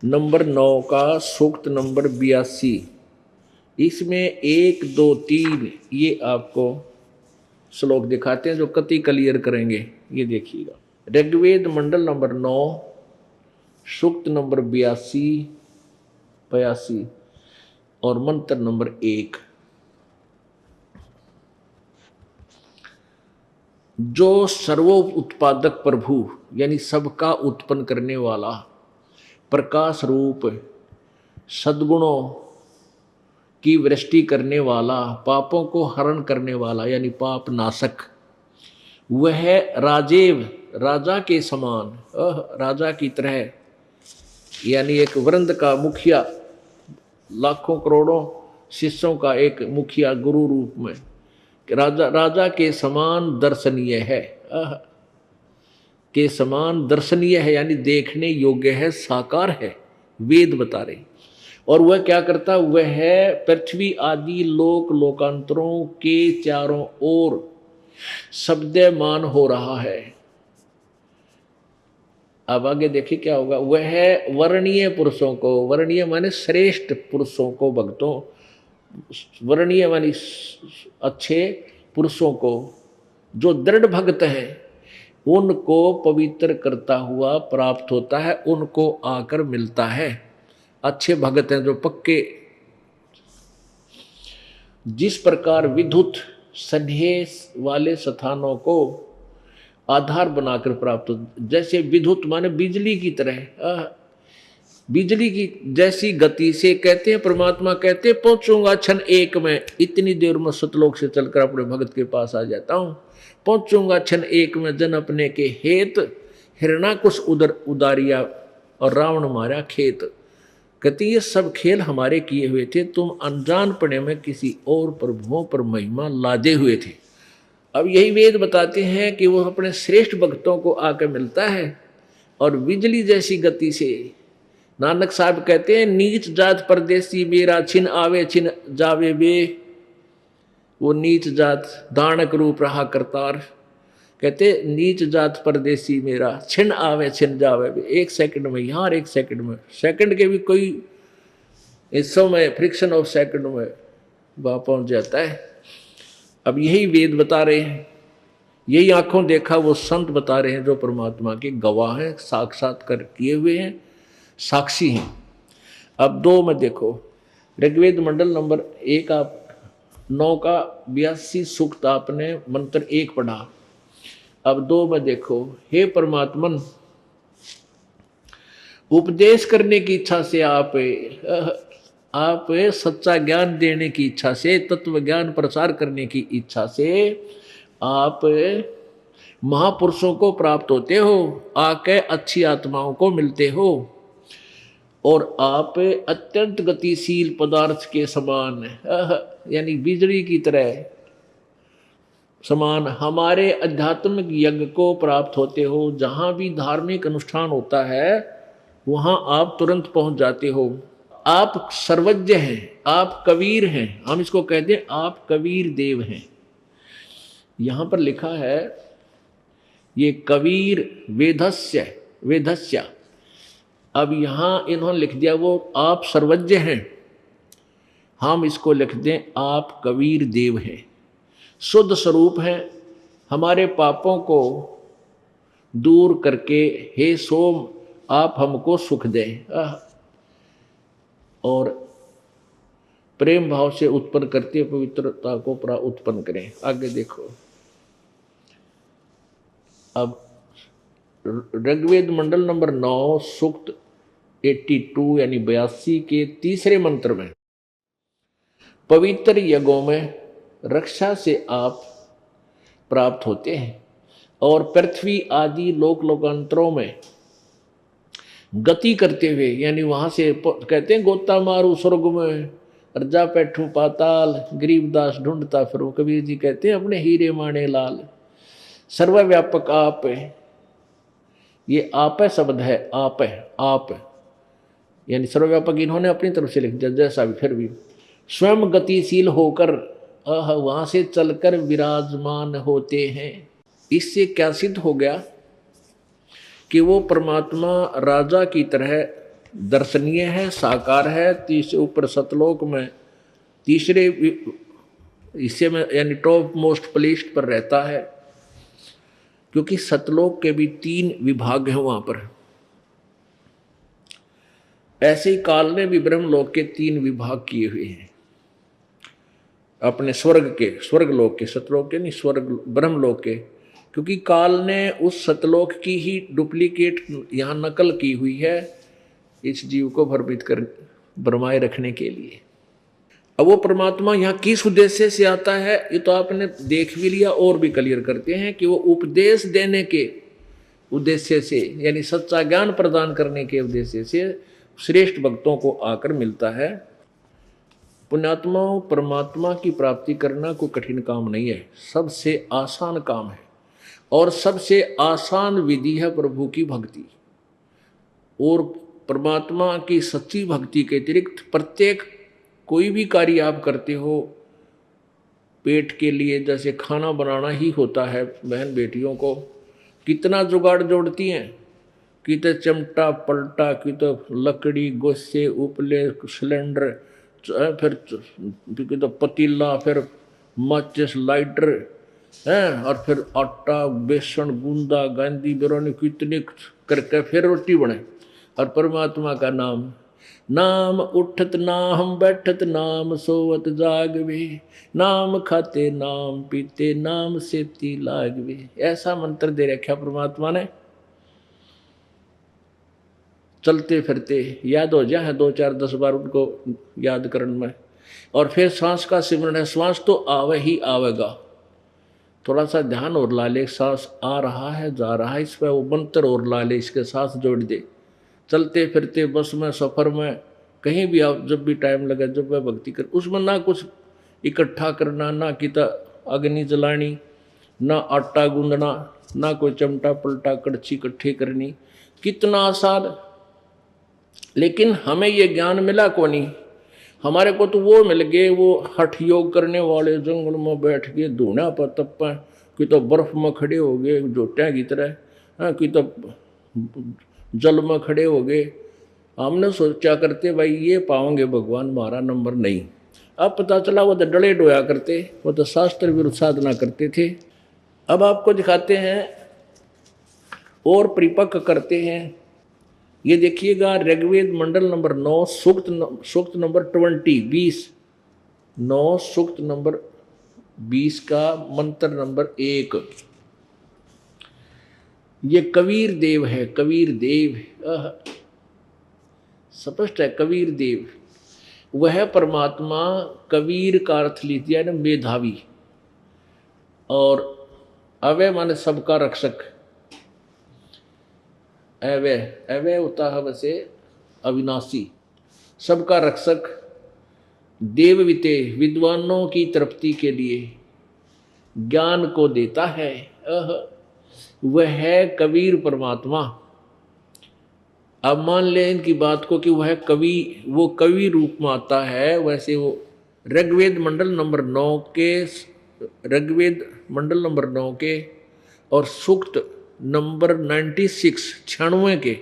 Speaker 2: नंबर 9 का सूक्त नंबर 82, इसमें 1, 2, 3 ये आपको श्लोक दिखाते हैं जो कति क्लियर करेंगे। ये देखिएगा, ऋग्वेद मंडल नंबर 9 सूक्त नंबर 82 और मंत्र नंबर 1। जो सर्वो उत्पादक प्रभु यानी सबका उत्पन्न करने वाला, प्रकाश रूप, सद्गुणों की वृष्टि करने वाला, पापों को हरण करने वाला यानी पाप नाशक, वह राजेव राजा के समान, राजा की तरह यानी एक वृंद का मुखिया, लाखों करोड़ों शिष्यों का एक मुखिया गुरु रूप में, राजा के समान दर्शनीय है, के समान दर्शनीय है यानी देखने योग्य है, साकार है, वेद बता रहे। और वह क्या करता, वह पृथ्वी आदि लोक लोकांतरों के चारों ओर शब्दमान हो रहा है। अब आगे देखिए क्या होगा, वह वर्णीय पुरुषों को, वर्णीय माने श्रेष्ठ पुरुषों को, भक्तों, वर्णीय मानी अच्छे पुरुषों को, जो दृढ़ भक्त हैं उनको पवित्र करता हुआ प्राप्त होता है, उनको आकर मिलता है। अच्छे भगत हैं जो पक्के, जिस प्रकार विद्युत स्नेह वाले स्थानों को आधार बनाकर प्राप्त हो, जैसे विद्युत माने बिजली की तरह, बिजली की जैसी गति से कहते हैं परमात्मा कहते हैं पहुंचूंगा क्षण एक में, इतनी देर में सतलोक से चलकर अपने भगत के पास आ जाता हूं, पहुंचूंगा क्षण एक में जन अपने के हेत, हिरणाकुश उदर उदारिया और रावण मारा खेत। कहते ये सब खेल हमारे किए हुए थे, तुम अनजान पड़े में किसी और प्रभुओं पर महिमा लादे हुए थे। अब यही वेद बताते हैं कि वो अपने श्रेष्ठ भक्तों को आकर मिलता है और बिजली जैसी गति से। नानक साहब कहते हैं नीच जात परदेसी मेरा, छिन आवे छिन जावे बे। वो नीच जात दानक रूप रहा करतार, कहते नीच जात परदेसी मेरा, छिन आवे छिन जावे बे। एक सेकंड में यार, एक सेकंड में, सेकंड के भी कोई हिस्सों में, फ्रिक्शन ऑफ सेकंड में वह पहुंच जाता है। अब यही वेद बता रहे हैं, यही आंखों देखा वो संत बता रहे हैं जो परमात्मा के गवाह हैं, साक्षात्कार किए हुए हैं, साक्षी हैं। अब 2 में देखो, ऋग्वेद मंडल नंबर 1 आप 9 का 82 सूक्त आपने मंत्र 1 पढ़ा। अब 2 में देखो, हे परमात्मन उपदेश करने की इच्छा से आप सच्चा ज्ञान देने की इच्छा से, तत्व ज्ञान प्रचार करने की इच्छा से आप महापुरुषों को प्राप्त होते हो, आके अच्छी आत्माओं को मिलते हो, और आप अत्यंत गतिशील पदार्थ के समान, यानी बिजली की तरह समान हमारे आध्यात्मिक यज्ञ को प्राप्त होते हो। जहाँ भी धार्मिक अनुष्ठान होता है वहाँ आप तुरंत पहुँच जाते हो। आप सर्वज्ञ हैं, आप कबीर हैं, हम इसको कहते हैं आप कबीर देव हैं। यहाँ पर लिखा है ये कबीर वेधस्य, अब यहाँ इन्होंने लिख दिया वो आप सर्वज्ञ हैं, हम इसको लिख दें आप कबीर देव हैं। शुद्ध स्वरूप हैं, हमारे पापों को दूर करके हे सोम आप हमको सुख दें, और प्रेम भाव से उत्पन्न करते पवित्रता को उत्पन्न करें। आगे देखो, अब ऋग्वेद मंडल नंबर 9 सूक्त 82 यानी 82 के 3रे मंत्र में, पवित्र यज्ञों में रक्षा से आप प्राप्त होते हैं और पृथ्वी आदि लोकांतरों में गति करते हुए, यानी वहां से कहते हैं गोता मारू स्वर्ग में, अर्जा पैठू पाताल, गरीबदास ढूंढता फिरो। कबीर जी कहते हैं अपने हीरे माने लाल। सर्वव्यापक आप है, ये आप है शब्द है, आप है, आप यानी सर्वव्यापक इन्होंने अपनी तरफ से लिख दिया, जैसा भी फिर भी स्वयं गतिशील होकर वहां से चलकर विराजमान होते हैं। इससे क्या सिद्ध हो गया कि वो परमात्मा राजा की तरह दर्शनीय है, साकार है, तीसरे ऊपर सतलोक में 3रे हिस्से में यानी टॉप मोस्ट प्लेस्ड पर रहता है, क्योंकि सतलोक के भी 3 विभाग हैं वहां पर। ऐसे ही काल ने भी ब्रह्मलोक के 3 विभाग किए हुए हैं अपने स्वर्गलोक के, सतलोक के नहीं, स्वर्ग ब्रह्मलोक के, क्योंकि काल ने उस सतलोक की ही डुप्लीकेट यहाँ नकल की हुई है इस जीव को भ्रमित कर भरमाए रखने के लिए। अब वो परमात्मा यहाँ किस उद्देश्य से आता है ये तो आपने देख भी लिया, और भी क्लियर करते हैं कि वो उपदेश देने के उद्देश्य से, यानी सच्चा ज्ञान प्रदान करने के उद्देश्य से श्रेष्ठ भक्तों को आकर मिलता है। पुण्यात्माओं, परमात्मा की प्राप्ति करना कोई कठिन काम नहीं है, सबसे आसान काम है, और सबसे आसान विधि है प्रभु की भक्ति। और परमात्मा की सच्ची भक्ति के अतिरिक्त प्रत्येक कोई भी कार्य आप करते हो पेट के लिए, जैसे खाना बनाना ही होता है, बहन बेटियों को कितना जुगाड़ जोड़ती हैं, कि तो चिमटा पलटा, कि तो लकड़ी, गोसे, उपले, सिलेंडर, फिर तो पतीला, फिर माचिस, लाइटर हैं, और फिर आटा, बेसन, गूंदा, गांधी बिरौनी, कितनी करके फिर रोटी बने, और परमात्मा का नाम नाम उठत नाम बैठत नाम सोवत जागवे, नाम खाते नाम पीते नाम सेती लागवे। ऐसा मंत्र दे रखा परमात्मा ने। चलते फिरते याद हो जाए 2 4 10 बार उनको याद करने में। और फिर श्वास का सिमरण है, श्वास तो आवे ही आवेगा, थोड़ा सा ध्यान और ला ले, सांस आ रहा है जा रहा है, इस पर वो मंत्र और ला ले, इसके साथ जोड़ दे। चलते फिरते बस में सफ़र में कहीं भी आप जब भी टाइम लगे, जब वह भक्ति कर, उसमें ना कुछ इकट्ठा करना, ना किता अग्नि जलानी, ना आटा गूंदना, ना कोई चमटा पलटा कड़छी इकट्ठी करनी, कितना आसान। लेकिन हमें ये ज्ञान मिला को नहीं, हमारे को तो वो मिल गए, वो हठ योग करने वाले जंगल में बैठ के धूना पर तप्पा, कि तो बर्फ में खड़े हो गए जोटियाँ की तरह, हाँ, कि तो जल में खड़े हो गए। हमने सोचा करते भाई ये पाओगे भगवान, हमारा नंबर नहीं। अब पता चला वो तो डले डोया करते, वो तो शास्त्र विरुद्ध साधना करते थे। अब आपको दिखाते हैं और परिपक्व करते हैं। ये देखिएगा ऋग्वेद मंडल नंबर 9 सूक्त नंबर 20 9 सूक्त नंबर 20 का मंत्र नंबर 1। ये कबीर देव है, कबीर देव स्पष्ट है, कबीर देव वह परमात्मा। कबीर का अर्थ लिख दिया ना मेधावी, और अवय माने सबका रक्षक। अवय अवय होता है वैसे अविनाशी, सबका रक्षक। देवविते विद्वानों की तृप्ति के लिए ज्ञान को देता है, वह है कबीर परमात्मा। अब मान लें इनकी बात को कि वह कवि, वो कवि रूप में आता है। वैसे वो ऋग्वेद मंडल नंबर 9 के और सूक्त नंबर 96 के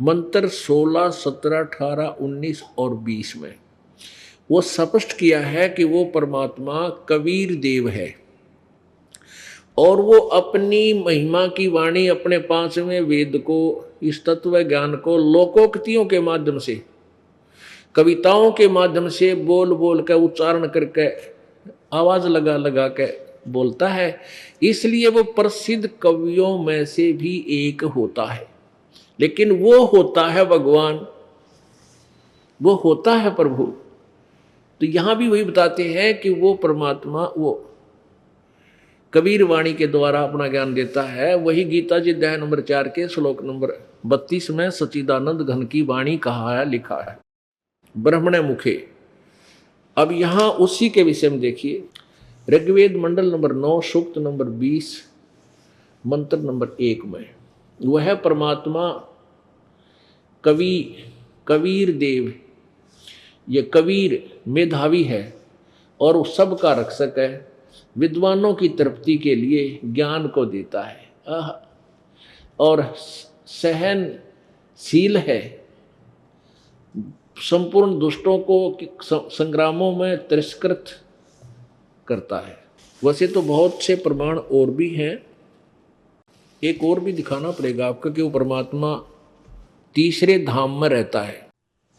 Speaker 2: मंत्र 16, 17, 18, 19 और 20 में वो स्पष्ट किया है कि वो परमात्मा कबीर देव है, और वो अपनी महिमा की वाणी अपने 5वें वेद को, इस तत्व ज्ञान को लोकोक्तियों के माध्यम से, कविताओं के माध्यम से बोल बोल कर उच्चारण करके आवाज लगा लगा के बोलता है। इसलिए वो प्रसिद्ध कवियों में से भी एक होता है। लेकिन वो होता है भगवान, वो होता है प्रभु। तो यहां भी वही बताते हैं कि वो परमात्मा वो कबीर वाणी के द्वारा अपना ज्ञान देता है। वही गीता जी अध्याय नंबर 4 के श्लोक नंबर 32 में सच्चिदानंद घन की वाणी कहा है, लिखा है ब्रह्मणे मुखे। अब यहां उसी के विषय में देखिए, ऋग्वेद मंडल नंबर 9 सूक्त नंबर 20 मंत्र नंबर 1 में वह परमात्मा कबीर देव, ये कबीर मेधावी है और उस सब का रक्षक है, विद्वानों की तृप्ति के लिए ज्ञान को देता है, और सहनशील है, संपूर्ण दुष्टों को संग्रामों में तिरस्कृत करता है। वैसे तो बहुत से प्रमाण और भी हैं, एक और भी दिखाना पड़ेगा आपको कि वो परमात्मा तीसरे धाम में रहता है।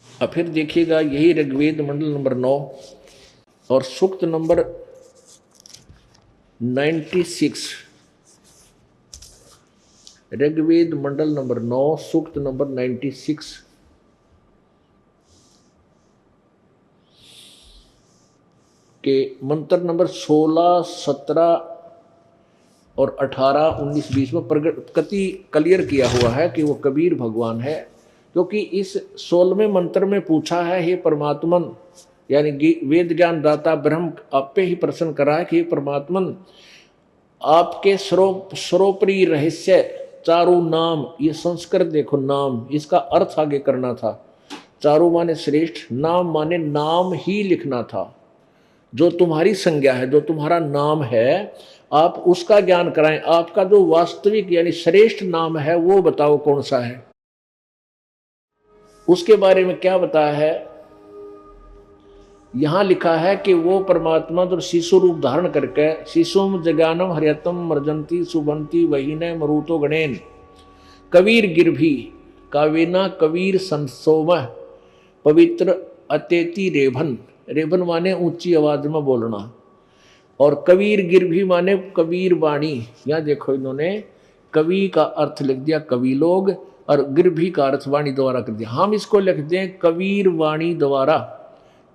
Speaker 2: अब फिर देखिएगा यही ऋग्वेद मंडल नंबर 9 और सूक्त नंबर 96, ऋग्वेद मंडल नंबर 9 सूक्त नंबर 96 के मंत्र नंबर 16, 17 और 18, 19, 20 में प्रगति क्लियर किया हुआ है कि वो कबीर भगवान है। क्योंकि इस 16वें मंत्र में पूछा है, हे परमात्मन, यानी वेद ज्ञान दाता ब्रह्म आप पे ही प्रश्न करा है कि परमात्मन आपके सर्वोपरि रहस्य चारु नाम, ये संस्कृत देखो नाम, इसका अर्थ आगे करना था। चारु माने श्रेष्ठ, नाम माने नाम ही लिखना था। जो तुम्हारी संज्ञा है, जो तुम्हारा नाम है, आप उसका ज्ञान कराएं। आपका जो वास्तविक यानी श्रेष्ठ नाम है वो बताओ कौन सा है, उसके बारे में क्या बताया है। यहां लिखा है कि वो परमात्मा जो शिशु रूप धारण करके शिशुम जगानम हरियतम मर्जंती सुबंती वहीने मरुतो गणेन कबीर गिरभी कावेना कबीर संसोम पवित्र अतेति रेभन, रेभन माने ऊंची आवाज में बोलना, और कबीर गिरभी माने कबीर वाणी। यहाँ देखो इन्होंने कवि का अर्थ लिख दिया कवि लोग, और गिरभी का अर्थ वाणी द्वारा कर दिया। हम इसको लिख दें कबीर वाणी द्वारा,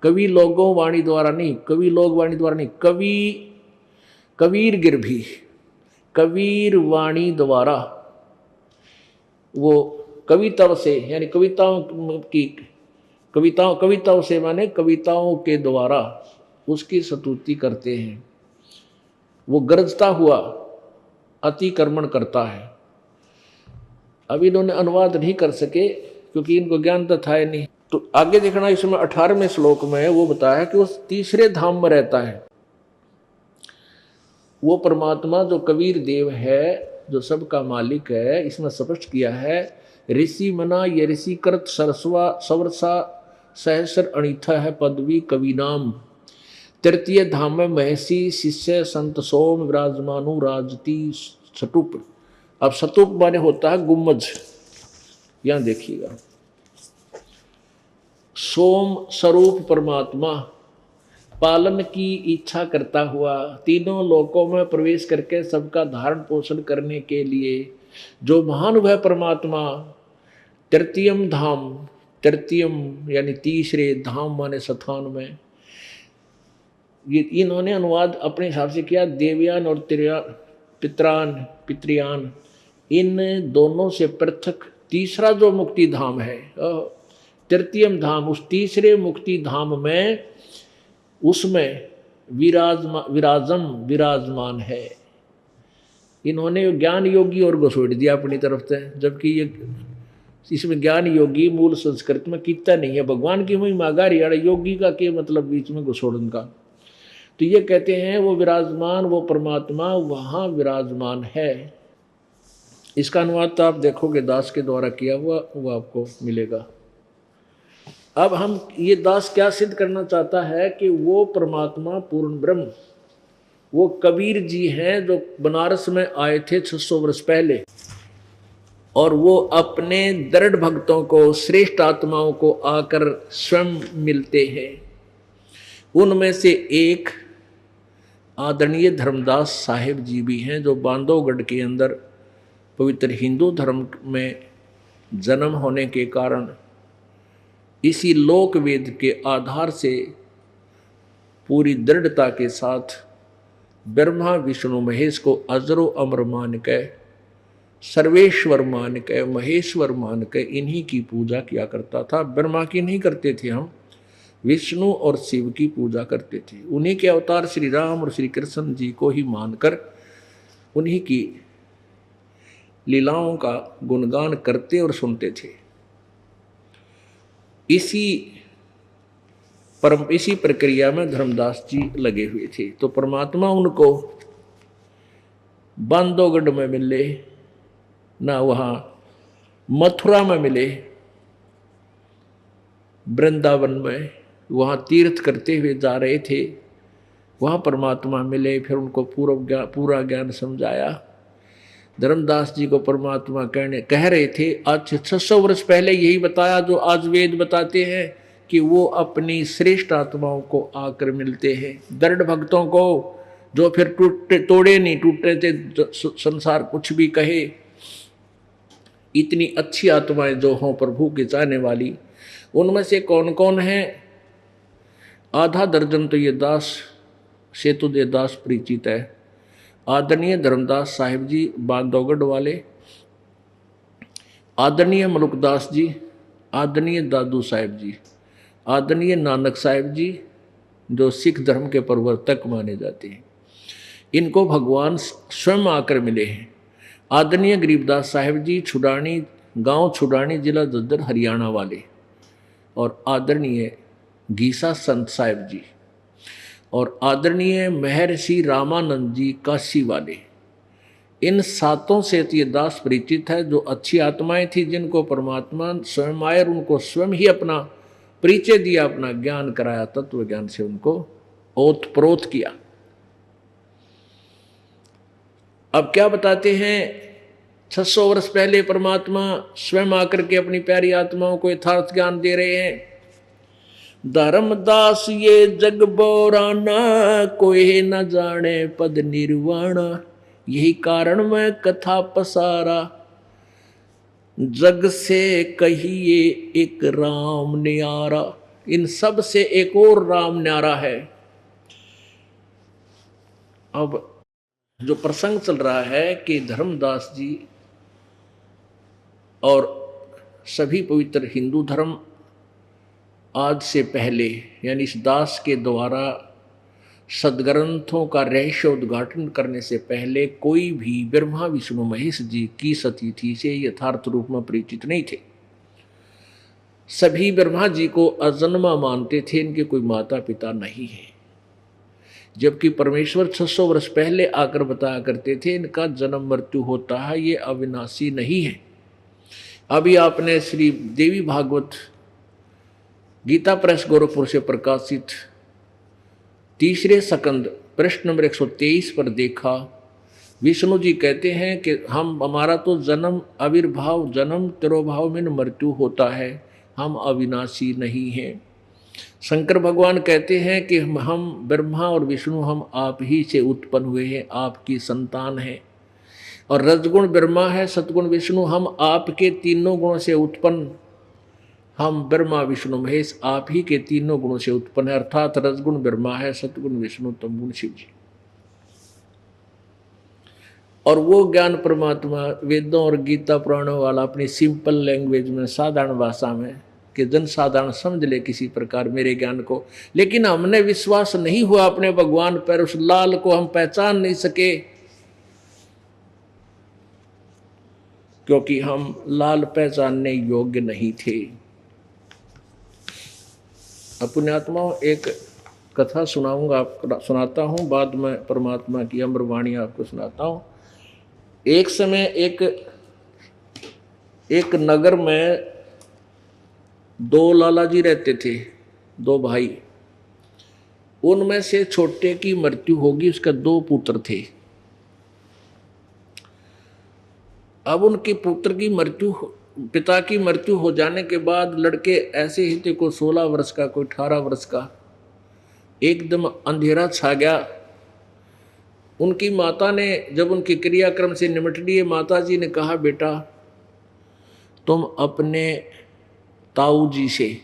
Speaker 2: कवि लोगों वाणी द्वारा नहीं, कवि लोग वाणी द्वारा नहीं, कबीर गिरभी कबीर वाणी द्वारा, वो कविता से यानी कविताओं से माने कविताओं के द्वारा उसकी स्तुति करते हैं। वो गरजता हुआ अतिक्रमण करता है। अब इन्होंने अनुवाद नहीं कर सके क्योंकि इनको ज्ञान तो था नहीं। तो आगे देखना, इसमें 18वें श्लोक में वो बताया कि उस तीसरे धाम में रहता है वो परमात्मा जो कबीर देव है, जो सबका मालिक है। इसमें स्पष्ट किया है, ऋषि मना ये ऋषि कृत सरस्वा सवरसा सहस्र अणिथा है पदवी कवि नाम। तृतीय धाम में महसी शिष्य संत सोम विराजमानु राजती सटुप। अब सटुप माने होता है गुम्मज, यहां देखिएगा। सोम स्वरूप परमात्मा पालन की इच्छा करता हुआ तीनों लोकों में प्रवेश करके सबका धारण पोषण करने के लिए जो महान वह परमात्मा तृतीयम धाम, तृतीयम यानी तीसरे धाम माने स्थान में, ये इन्होंने अनुवाद अपने हिसाब से किया। देवयान और पितृयान इन दोनों से पृथक तीसरा जो मुक्ति धाम है, तृतीयम धाम, उस तीसरे मुक्ति धाम में उसमें विराजमान है। इन्होंने ज्ञान योगी और घुसोड़ दिया अपनी तरफ से, जबकि ये इसमें ज्ञान योगी मूल संस्कृत में कितना नहीं है। भगवान की महिमा गारियाड़ा योगी का के मतलब बीच में घुसोड़न का। तो ये कहते हैं वो विराजमान, वो परमात्मा वहाँ विराजमान है। इसका अनुवाद तो आप देखोगे दास के द्वारा किया हुआ, वो आपको मिलेगा। अब हम ये दास क्या सिद्ध करना चाहता है कि वो परमात्मा पूर्ण ब्रह्म, वो कबीर जी हैं जो बनारस में आए थे 600 वर्ष पहले, और वो अपने दृढ़ भक्तों को, श्रेष्ठ आत्माओं को आकर स्वयं मिलते हैं। उनमें से एक आदरणीय धर्मदास साहिब जी भी हैं, जो बांधवगढ़ के अंदर पवित्र हिंदू धर्म में जन्म होने के कारण इसी लोक वेद के आधार से पूरी दृढ़ता के साथ ब्रह्मा विष्णु महेश को अजरो अमर मान के, सर्वेश्वर मान के, महेश्वर मान के इन्हीं की पूजा किया करता था। ब्रह्मा की नहीं करते थे हम, विष्णु और शिव की पूजा करते थे। उन्हीं के अवतार श्री राम और श्री कृष्ण जी को ही मानकर उन्हीं की लीलाओं का गुणगान करते और सुनते थे। इसी प्रक्रिया में धर्मदास जी लगे हुए थे। तो परमात्मा उनको बांधवगढ़ में मिले ना, वहाँ मथुरा में मिले, वृंदावन में वहाँ तीर्थ करते हुए जा रहे थे, वहाँ परमात्मा मिले। फिर उनको पूरा ज्ञान समझाया। धर्मदास जी को परमात्मा कह रहे थे आज 600 वर्ष पहले यही बताया जो आज वेद बताते हैं कि वो अपनी श्रेष्ठ आत्माओं को आकर मिलते हैं, दृढ़ भक्तों को, जो फिर तोड़े नहीं, टूटे थे संसार कुछ भी कहे। इतनी अच्छी आत्माएं जो हों प्रभु के चाहने वाली, उनमें से कौन कौन है? आधा दर्जन तो ये दास सेतुदेव दास परिचित है। आदरणीय धर्मदास साहिब जी बांधवगढ़ वाले, आदरणीय मलुकदास जी, आदरणीय दादू साहिब जी, आदरणीय नानक साहिब जी जो सिख धर्म के प्रवर्तक माने जाते हैं, इनको भगवान स्वयं आकर मिले हैं। आदरणीय गरीबदास साहिब जी छुडानी, गांव छुडानी, जिला दद्दर, हरियाणा वाले, और आदरणीय गीसा संत साहिब जी, और आदरणीय महर्षि रामानंद जी काशी वाले। इन सातों से ये दास परिचित है जो अच्छी आत्माएं थी, जिनको परमात्मा स्वयं आए और उनको स्वयं ही अपना परिचय दिया, अपना ज्ञान कराया, तत्व ज्ञान से उनको ओतप्रोत किया। अब क्या बताते हैं? 600 वर्ष पहले परमात्मा स्वयं आकर के अपनी प्यारी आत्माओं को यथार्थ ज्ञान दे रहे हैं। धर्मदास ये जग बोराना, कोई न जाने पद निर्वाणा। यही कारण मैं कथा पसारा, जग से कहिए एक राम न्यारा। इन सब से एक और राम न्यारा है। अब जो प्रसंग चल रहा है कि धर्मदास जी और सभी पवित्र हिंदू धर्म आज से पहले, यानी इस दास के द्वारा सदग्रंथों का रहस्य उद्घाटन करने से पहले कोई भी ब्रह्मा विष्णु महेश जी की सतिथि से यथार्थ रूप में परिचित नहीं थे। सभी ब्रह्मा जी को अजन्मा मानते थे, इनके कोई माता पिता नहीं है। जबकि परमेश्वर 600 वर्ष पहले आकर बताया करते थे इनका जन्म मृत्यु होता है, ये अविनाशी नहीं है। अभी आपने श्री देवी भागवत गीता प्रेस गोरखपुर से प्रकाशित तीसरे सकंद प्रश्न नंबर 123 पर देखा। विष्णु जी कहते हैं कि हमारा तो जन्म आविर्भाव जन्म तिरोभाव में मृत्यु होता है, हम अविनाशी नहीं हैं। शंकर भगवान कहते हैं कि हम ब्रह्मा और विष्णु हम आप ही से उत्पन्न हुए हैं, आपकी संतान हैं। और रजगुण ब्रह्मा है, सतगुण विष्णु, हम आपके तीनों गुणों से उत्पन्न, हम ब्रह्मा विष्णु महेश आप ही के तीनों गुणों से उत्पन्न है। अर्थात रजगुण ब्रह्मा है, सतगुण विष्णु, तमगुण शिव जी। और वो ज्ञान परमात्मा वेदों और गीता पुराणों वाला अपनी सिंपल लैंग्वेज में, साधारण भाषा में, कि जन साधारण समझ ले किसी प्रकार मेरे ज्ञान को। लेकिन हमने विश्वास नहीं हुआ अपने भगवान पर, उस लाल को हम पहचान नहीं सके, क्योंकि हम लाल पहचानने योग्य नहीं थे। पुण्यात्मा एक कथा सुनाऊंगा, आपको सुनाता हूँ, बाद में परमात्मा की अमर वाणी आपको सुनाता हूँ। एक समय एक नगर में दो लाला जी रहते थे, दो भाई। उनमें से छोटे की मृत्यु होगी, उसके दो पुत्र थे। अब उनके पुत्र की मृत्यु, पिता की मृत्यु हो जाने के बाद लड़के ऐसे ही थे, कोई 16 वर्ष का, कोई 18 वर्ष का। एकदम अंधेरा छा गया। उनकी माता ने जब उनके क्रियाक्रम से निमट लिए, माता जी ने कहा, बेटा तुम अपने ताऊ जी से,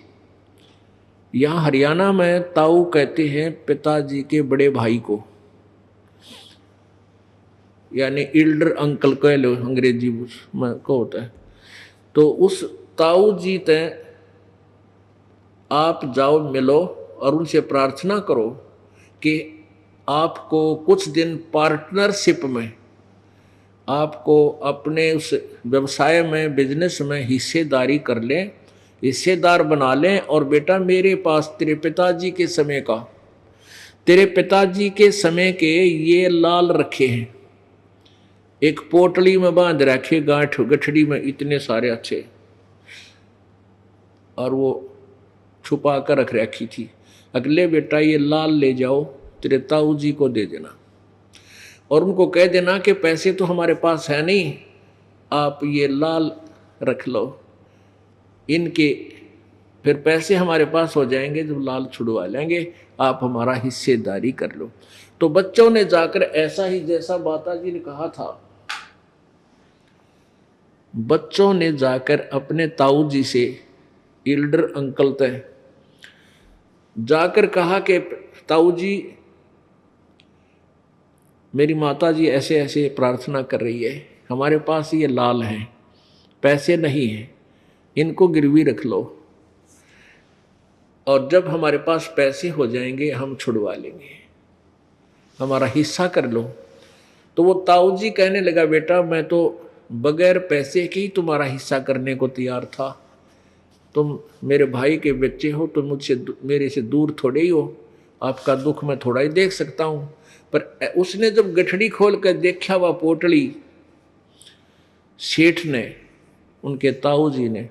Speaker 2: यहाँ हरियाणा में ताऊ कहते हैं पिताजी के बड़े भाई को, यानी एल्डर अंकल कह लो अंग्रेजी में को होता है। तो उस ताऊ जी ते आप जाओ, मिलो और उनसे प्रार्थना करो कि आपको कुछ दिन पार्टनरशिप में, आपको अपने उस व्यवसाय में, बिजनेस में हिस्सेदारी कर लें, हिस्सेदार बना लें। और बेटा मेरे पास तेरे पिताजी के समय का, तेरे पिताजी के समय के ये लाल रखे हैं, एक पोटली में बांध रखे, गांठ गठड़ी में, इतने सारे अच्छे, और वो छुपा कर रख रखी थी। अगले बेटा ये लाल ले जाओ, तेरे ताऊ जी को दे देना और उनको कह देना कि पैसे तो हमारे पास है नहीं, आप ये लाल रख लो, इनके फिर पैसे हमारे पास हो जाएंगे, जब लाल छुड़वा लेंगे आप हमारा हिस्सेदारी कर लो। तो बच्चों ने जाकर ऐसा ही, जैसा माता जी ने कहा था, बच्चों ने जाकर अपने ताऊ जी से, एल्डर अंकल तय, जाकर कहा कि ताऊ जी मेरी माता जी ऐसे ऐसे प्रार्थना कर रही है, हमारे पास ये लाल हैं, पैसे नहीं हैं, इनको गिरवी रख लो और जब हमारे पास पैसे हो जाएंगे हम छुड़वा लेंगे, हमारा हिस्सा कर लो। तो वो ताऊ जी कहने लगा, बेटा मैं तो बगैर पैसे के ही तुम्हारा हिस्सा करने को तैयार था, तुम मेरे भाई के बच्चे हो, तुम मुझसे मेरे से दूर थोड़े ही हो, आपका दुख मैं थोड़ा ही देख सकता हूँ। पर उसने जब गठड़ी खोल कर देखा वह पोटली, सेठ ने, उनके ताऊ जी ने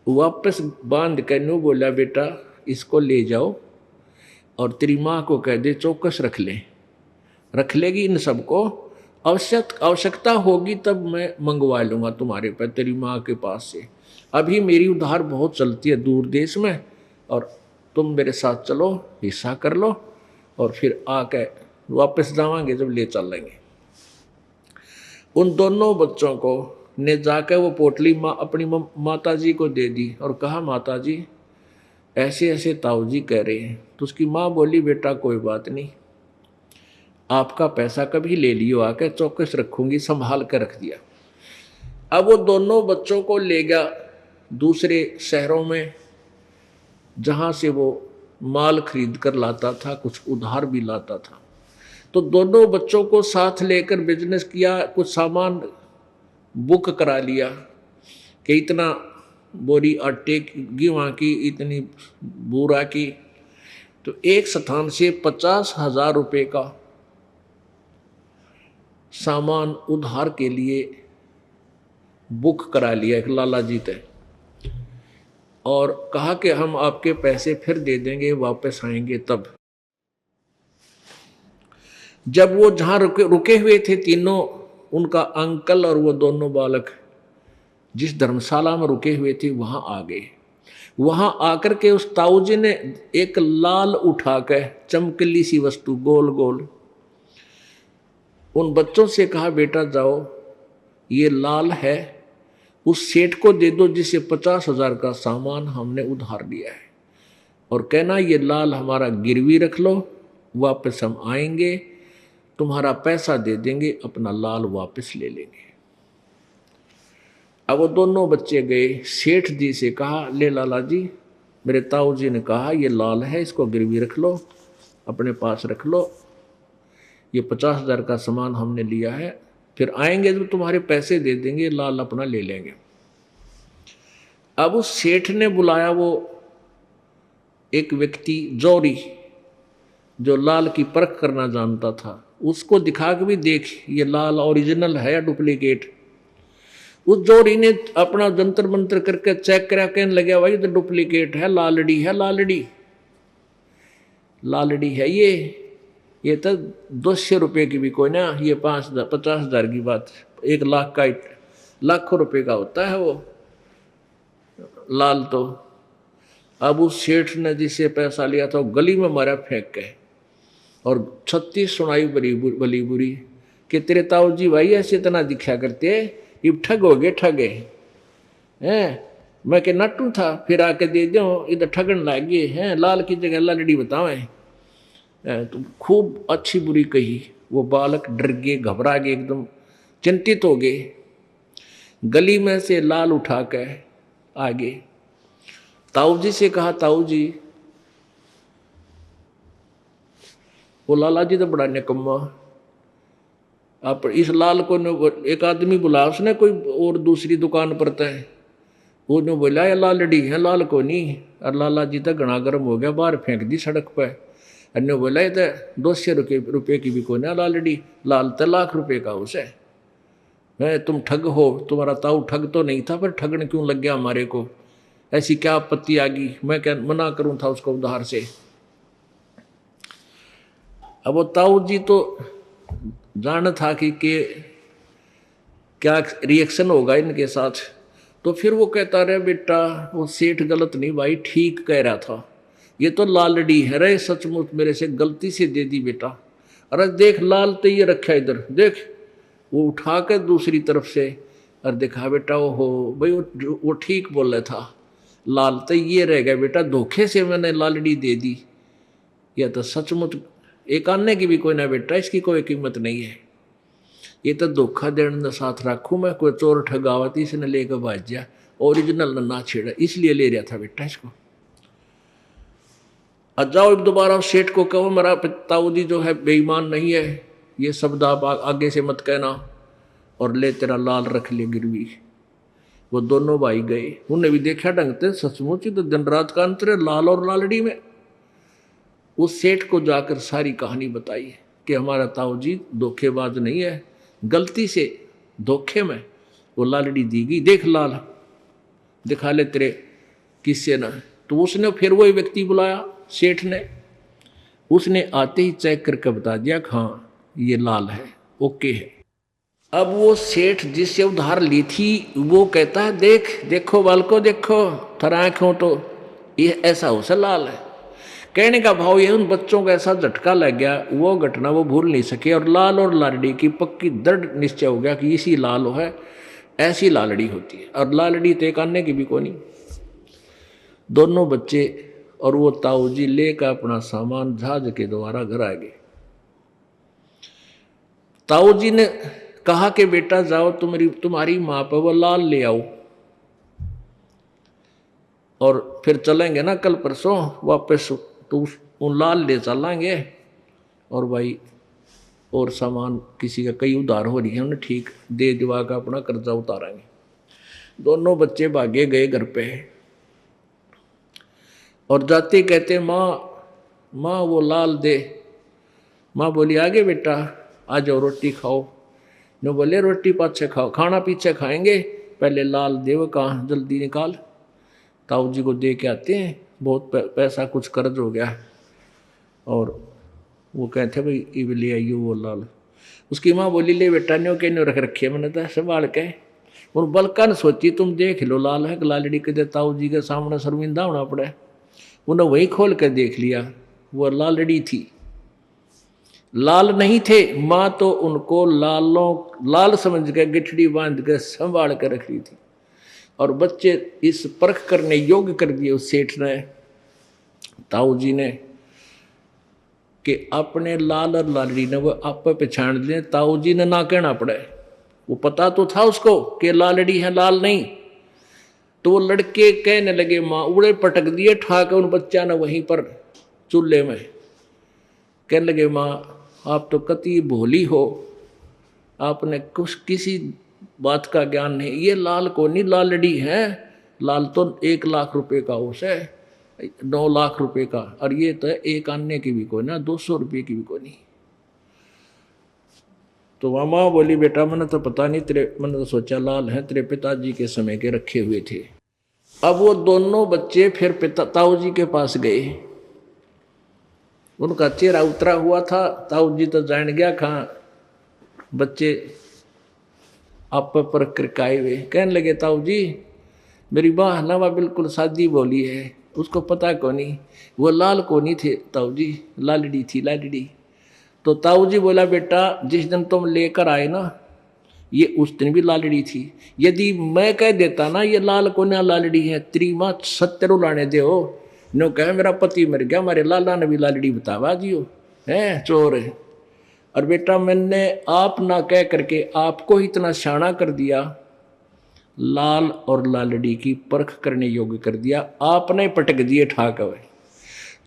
Speaker 2: वापस बांध कर नो बोला, बेटा इसको ले जाओ और तेरी माँ को कह दे चौकस रख ले, रख लेगी इन सबको, आवश्यकता होगी तब मैं मंगवा लूँगा तुम्हारे पर, तेरी माँ के पास से। अभी मेरी उधार बहुत चलती है दूर देश में और तुम मेरे साथ चलो, हिस्सा कर लो और फिर आके वापस जावांगे जब ले चलेंगे। उन दोनों बच्चों को ने जाकर वो पोटली अपनी माता जी को दे दी और कहा, माता जी ऐसे ऐसे ताऊ जी कह रहे हैं। तो उसकी माँ बोली, बेटा कोई बात नहीं, आपका पैसा कभी ले लियो, आके चौकस रखूंगी, संभाल कर रख दिया। अब वो दोनों बच्चों को ले गया दूसरे शहरों में जहाँ से वो माल खरीद कर लाता था, कुछ उधार भी लाता था। तो दोनों बच्चों को साथ लेकर बिजनेस किया, कुछ सामान बुक करा लिया कि इतना बोरी आटे की, गेहूं की, इतनी बूरा की। तो एक स्थान से 50,000 रुपये का सामान उधार के लिए बुक करा लिया एक लाला जी थे और कहा कि हम आपके पैसे फिर दे देंगे, वापस आएंगे तब। जब वो जहां रुके हुए थे तीनों, उनका अंकल और वो दोनों बालक जिस धर्मशाला में रुके हुए थे वहां आ गए। वहां आकर के उस ताऊ जी ने एक लाल उठाकर, चमकली सी वस्तु गोल गोल, उन बच्चों से कहा, बेटा जाओ, ये लाल है, उस सेठ को दे दो जिसे 50,000 का सामान हमने उधार लिया है, और कहना ये लाल हमारा गिरवी रख लो, वापस हम आएंगे, तुम्हारा पैसा दे देंगे, अपना लाल वापस ले लेंगे। अब वो दोनों बच्चे गए, सेठ जी से कहा, ले लाला जी, मेरे ताऊ जी ने कहा ये लाल है, इसको गिरवी रख लो, अपने पास रख लो, ये 50,000 का सामान हमने लिया है, फिर आएंगे तो तुम्हारे पैसे दे देंगे, लाल अपना ले लेंगे। अब उस सेठ ने बुलाया वो एक व्यक्ति जोरी, जो लाल की परख करना जानता था, उसको दिखा के भी देख ये लाल ओरिजिनल है या डुप्लीकेट। उस जोरी ने अपना जंतर मंत्र करके चेक करा, कहने लगे भाई तो डुप्लीकेट है, लालड़ी है, लालड़ी लालड़ी है, ये तो 200 रुपये की भी कोई ना, ये 50,000 की बात, 1 लाख का, लाखों रुपए का होता है वो लाल। तो अब उस सेठ ने जिससे पैसा लिया था वो गली में मारा फेंक के, और 36 सुनाई बली बुरी कि तेरे ताऊ जी भाई ऐसे इतना दिखा करते, ये ठग हो गए, ठगे हैं, मैं के नट्टू था, फिर आके दे दो, इधर ठगन लग गए हैं, लाल की जगह लालड़ी बतावें। तो खूब अच्छी बुरी कही। वो बालक डर गए, घबरा गए, एकदम चिंतित हो गए। गली में से लाल उठा के आगे ताऊ जी से कहा, ताऊ जी, वो लाला जी तो बड़ा निकम्मा, आप इस लाल को एक आदमी बुला, उसने कोई और दूसरी दुकान पर है, वो ने बोला ये लालड़ी है, लाल को नहीं। और लाला जी तो घना गर्म हो गया, बाहर फेंक दी सड़क पर। अन्य बोला ये तो 200 रुपये की भी कोई ना लालड़ी, लाल तो लाख रुपए का उसे है, तुम ठग हो, तुम्हारा ताऊ ठग तो नहीं था, पर ठगन क्यों लग गया हमारे को, ऐसी क्या आपत्ति आ गई, मैं क्या मना करूं था उसको उधार से। अब वो ताऊ जी तो जान था कि क्या रिएक्शन होगा इनके साथ, तो फिर वो कहता रहे, बेटा वो सेठ गलत नहीं भाई, ठीक कह रहा था, ये तो लालड़ी है रे, सचमुच मेरे से गलती से दे दी बेटा। अरे देख लाल तो ये रखा इधर देख, वो उठा कर दूसरी तरफ से और देखा, बेटा वो हो भाई वो ठीक बोल रहा था, लाल तो ये रह गया बेटा, धोखे से मैंने लालड़ी दे दी, यह तो सचमुच एक आने की भी कोई ना बेटा, इसकी कोई कीमत नहीं है, ये तो धोखा देने साथ रखूँ मैं, कोई चोर ठगावत इसने लेकर भाज दिया, ओरिजिनल ना छेड़ा, इसलिए ले रहा था बेटा इसको। जाओ दोबारा सेठ को कहो मेरा ताऊ जी जो है बेईमान नहीं है, ये शब्द आप आगे से मत कहना, और ले तेरा लाल रख ले गिरवी। वो दोनों भाई गए, उन्हें भी देखा ढंग से, सचमुच ही तो दिन रात का अंतर है लाल और लालड़ी में। उस सेठ को जाकर सारी कहानी बताई कि हमारा ताऊ जी धोखेबाज नहीं है, गलती से धोखे में वो लालड़ी दी गई, देख लाल दिखा ले तेरे किससे ना। तो उसने फिर वही व्यक्ति बुलाया सेठ ने, उसने आते ही चेक करके बता दिया कि हाँ ये लाल है, ओके है। अब वो सेठ जिससे उधार ली थी वो कहता है, देखो बालको देखो, थरा आँखों तो ये ऐसा हो सा लाल है, कहने का भाव ये, उन बच्चों को ऐसा झटका लग गया, वो घटना वो भूल नहीं सके, और लाल और लालड़ी की पक्की दृढ़ निश्चय हो गया कि इसी लाल है, ऐसी लालड़ी होती है। और लालड़ी तो एक आने की भी कोनी। दोनों बच्चे और वो ताऊ जी लेकर अपना सामान जहाज के द्वारा घर आ गए। ताऊ जी ने कहा कि बेटा जाओ, तुम्हारी माँ पर वो लाल ले आओ, और फिर चलेंगे ना कल परसों वापस, तो उन लाल ले चलेंगे, और भाई और सामान किसी का कई उधार हो रही है, उन्हें ठीक दे दिवा का अपना कर्जा उतारेंगे। दोनों बच्चे भागे गए घर पे, और जाते कहते माँ वो लाल दे। माँ बोली आगे बेटा आ जाओ रोटी खाओ। जो बोले रोटी पाछे खाओ, खाना पीछे खाएंगे, पहले लाल दे, वो कहाँ जल्दी निकाल। ताऊ जी को दे के आते हैं, बहुत पैसा कुछ कर्ज हो गया, और वो कहते भाई इब ले आइयो वो लाल। उसकी माँ बोली ले बेटा न्यो के न्यो रख रखी है, मैंने तो संभाल के। और बलका ने सोची तुम देख लो लाल है, लालड़ी के ताऊ जी के सामने शर्मिंदा होना पड़े। उन्हें वही खोल कर देख लिया, वो लालड़ी थी, लाल नहीं थे। माँ तो उनको लाल समझ के गिठड़ी बांध के संभाल कर रख रही थी, और बच्चे इस परख करने योग्य कर दिए उस सेठ ने, ताऊ जी ने, कि अपने लाल और लालड़ी ने वो आप पहचान लिए। ताऊ जी ने ना कहना पड़े, वो पता तो था उसको कि लालड़ी है लाल नहीं। तो वो लड़के कहने लगे माँ, उड़े पटक दिए ठाक उन बच्चा ने वहीं पर चूल्हे में। कहने लगे माँ आप तो कति भोली हो, आपने कुछ किसी बात का ज्ञान नहीं। ये लाल को नहीं लालड़ी है, लाल तो 1 लाख रुपए का उसे 9 लाख रुपए का, और ये तो एक आने की भी कोई ना, 200 रुपये की भी कोई नहीं। तो मामा बोली बेटा मैंने तो पता नहीं, मैंने तो सोचा लाल है, तेरे पिताजी के समय के रखे हुए थे। अब वो दोनों बच्चे फिर ताऊ जी के पास गए, उनका चेहरा उतरा हुआ था। ताऊ जी तो जान गया कहाँ बच्चे आप पर करकाए हुए। कहने लगे ताऊ जी मेरी बाह नवा बिल्कुल सादी बोली है, उसको पता को नहीं, वो लाल को नहीं थे ताऊ जी, लालड़ी थी लालड़ी। तो ताऊ जी बोला बेटा जिस दिन तुम लेकर आए ना, ये उस दिन भी लालड़ी थी। यदि मैं कह देता ना ये लाल को ना लालड़ी है, तेरी माँ सत्य रुलाने दे हो, नो कहे मेरा पति मर गया, हमारे लाला ने भी लालड़ी बतावा दियो है चोर है। और बेटा मैंने आप ना कह करके आपको इतना शाना कर दिया, लाल और लालड़ी की परख करने योग्य कर दिया, आपने पटक दिए ठाक हुए।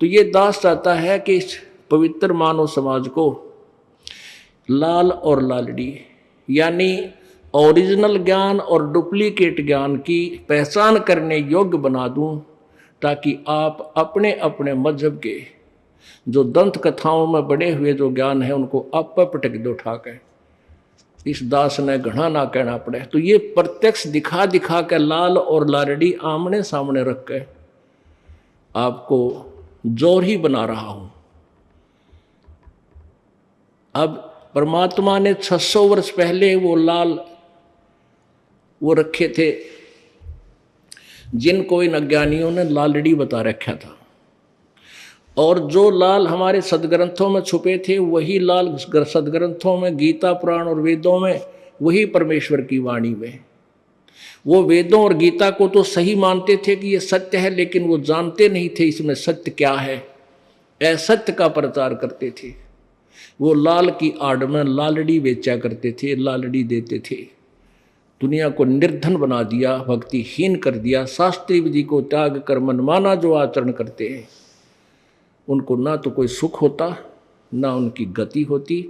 Speaker 2: तो ये दास चाहता है कि इस पवित्र मानव समाज को लाल और लालड़ी यानी ओरिजिनल ज्ञान और डुप्लीकेट ज्ञान की पहचान करने योग्य बना दूं, ताकि आप अपने अपने मजहब के जो दंत कथाओं में बड़े हुए जो ज्ञान है उनको आप पर पटक दो ठाक। इस दास ने घना ना कहना पड़े। तो ये प्रत्यक्ष दिखा दिखा के लाल और लालड़ी आमने सामने रख के आपको जोर ही बना रहा हूं। अब परमात्मा ने 600 वर्ष पहले वो लाल वो रखे थे, जिनको इन अज्ञानियों ने लालड़ी बता रखा था, और जो लाल हमारे सदग्रंथों में छुपे थे वही लाल सदग्रंथों में, गीता पुराण और वेदों में, वही परमेश्वर की वाणी में। वो वेदों और गीता को तो सही मानते थे कि ये सत्य है, लेकिन वो जानते नहीं थे इसमें सत्य क्या है, असत्य का प्रचार करते थे। वो लाल की आड़ में लालड़ी बेचा करते थे, लालड़ी देते थे, दुनिया को निर्धन बना दिया, भक्तिहीन कर दिया। शास्त्रीय विधि को त्याग कर मनमाना जो आचरण करते हैं उनको ना तो कोई सुख होता, ना उनकी गति होती,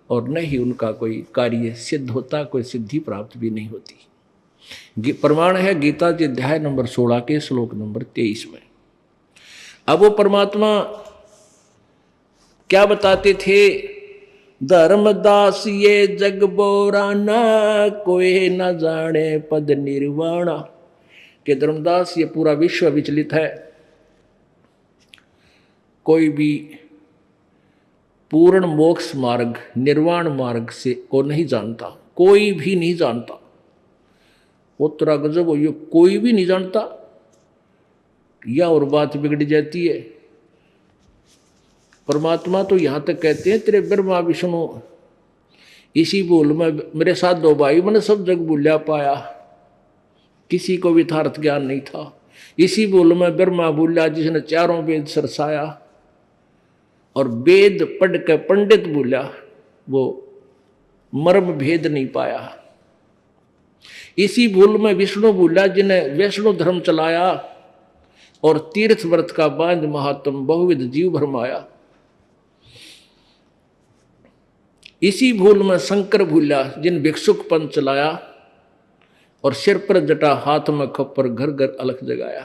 Speaker 2: और न ही उनका कोई कार्य सिद्ध होता, कोई सिद्धि प्राप्त भी नहीं होती। प्रमाण है गीता जी अध्याय नंबर 16 के श्लोक नंबर 23 में। अब वो परमात्मा क्या बताते थे, धर्मदास ये जग बोराना, कोई न जाने पद निर्वाणा। के धर्मदास ये पूरा विश्व विचलित है, कोई भी पूर्ण मोक्ष मार्ग निर्वाण मार्ग से को नहीं जानता, कोई भी नहीं जानता। वो तेरा गजब हो, ये कोई भी नहीं जानता, या और बात बिगड़ जाती है। परमात्मा तो यहाँ तक कहते हैं तेरे ब्रह्मा विष्णु इसी बोल में मेरे साथ दो भाई मैंने सब जग भूलिया पाया, किसी को यथार्थ ज्ञान नहीं था। इसी बोल में ब्रह्मा भूलिया जिसने चारों वेद सरसाया, और वेद पढ़ के पंडित भूलिया वो मर्म भेद नहीं पाया। इसी भूल में विष्णु भूलिया जिन्हें वैष्णो धर्म चलाया, और तीर्थ व्रत का बांध महात्म बहुविध जीव भरमाया। इसी भूल में शंकर भूलिया जिन भिक्षुक पंथ चलाया, और सिर पर जटा हाथ में खप्पर घर घर अलख जगाया।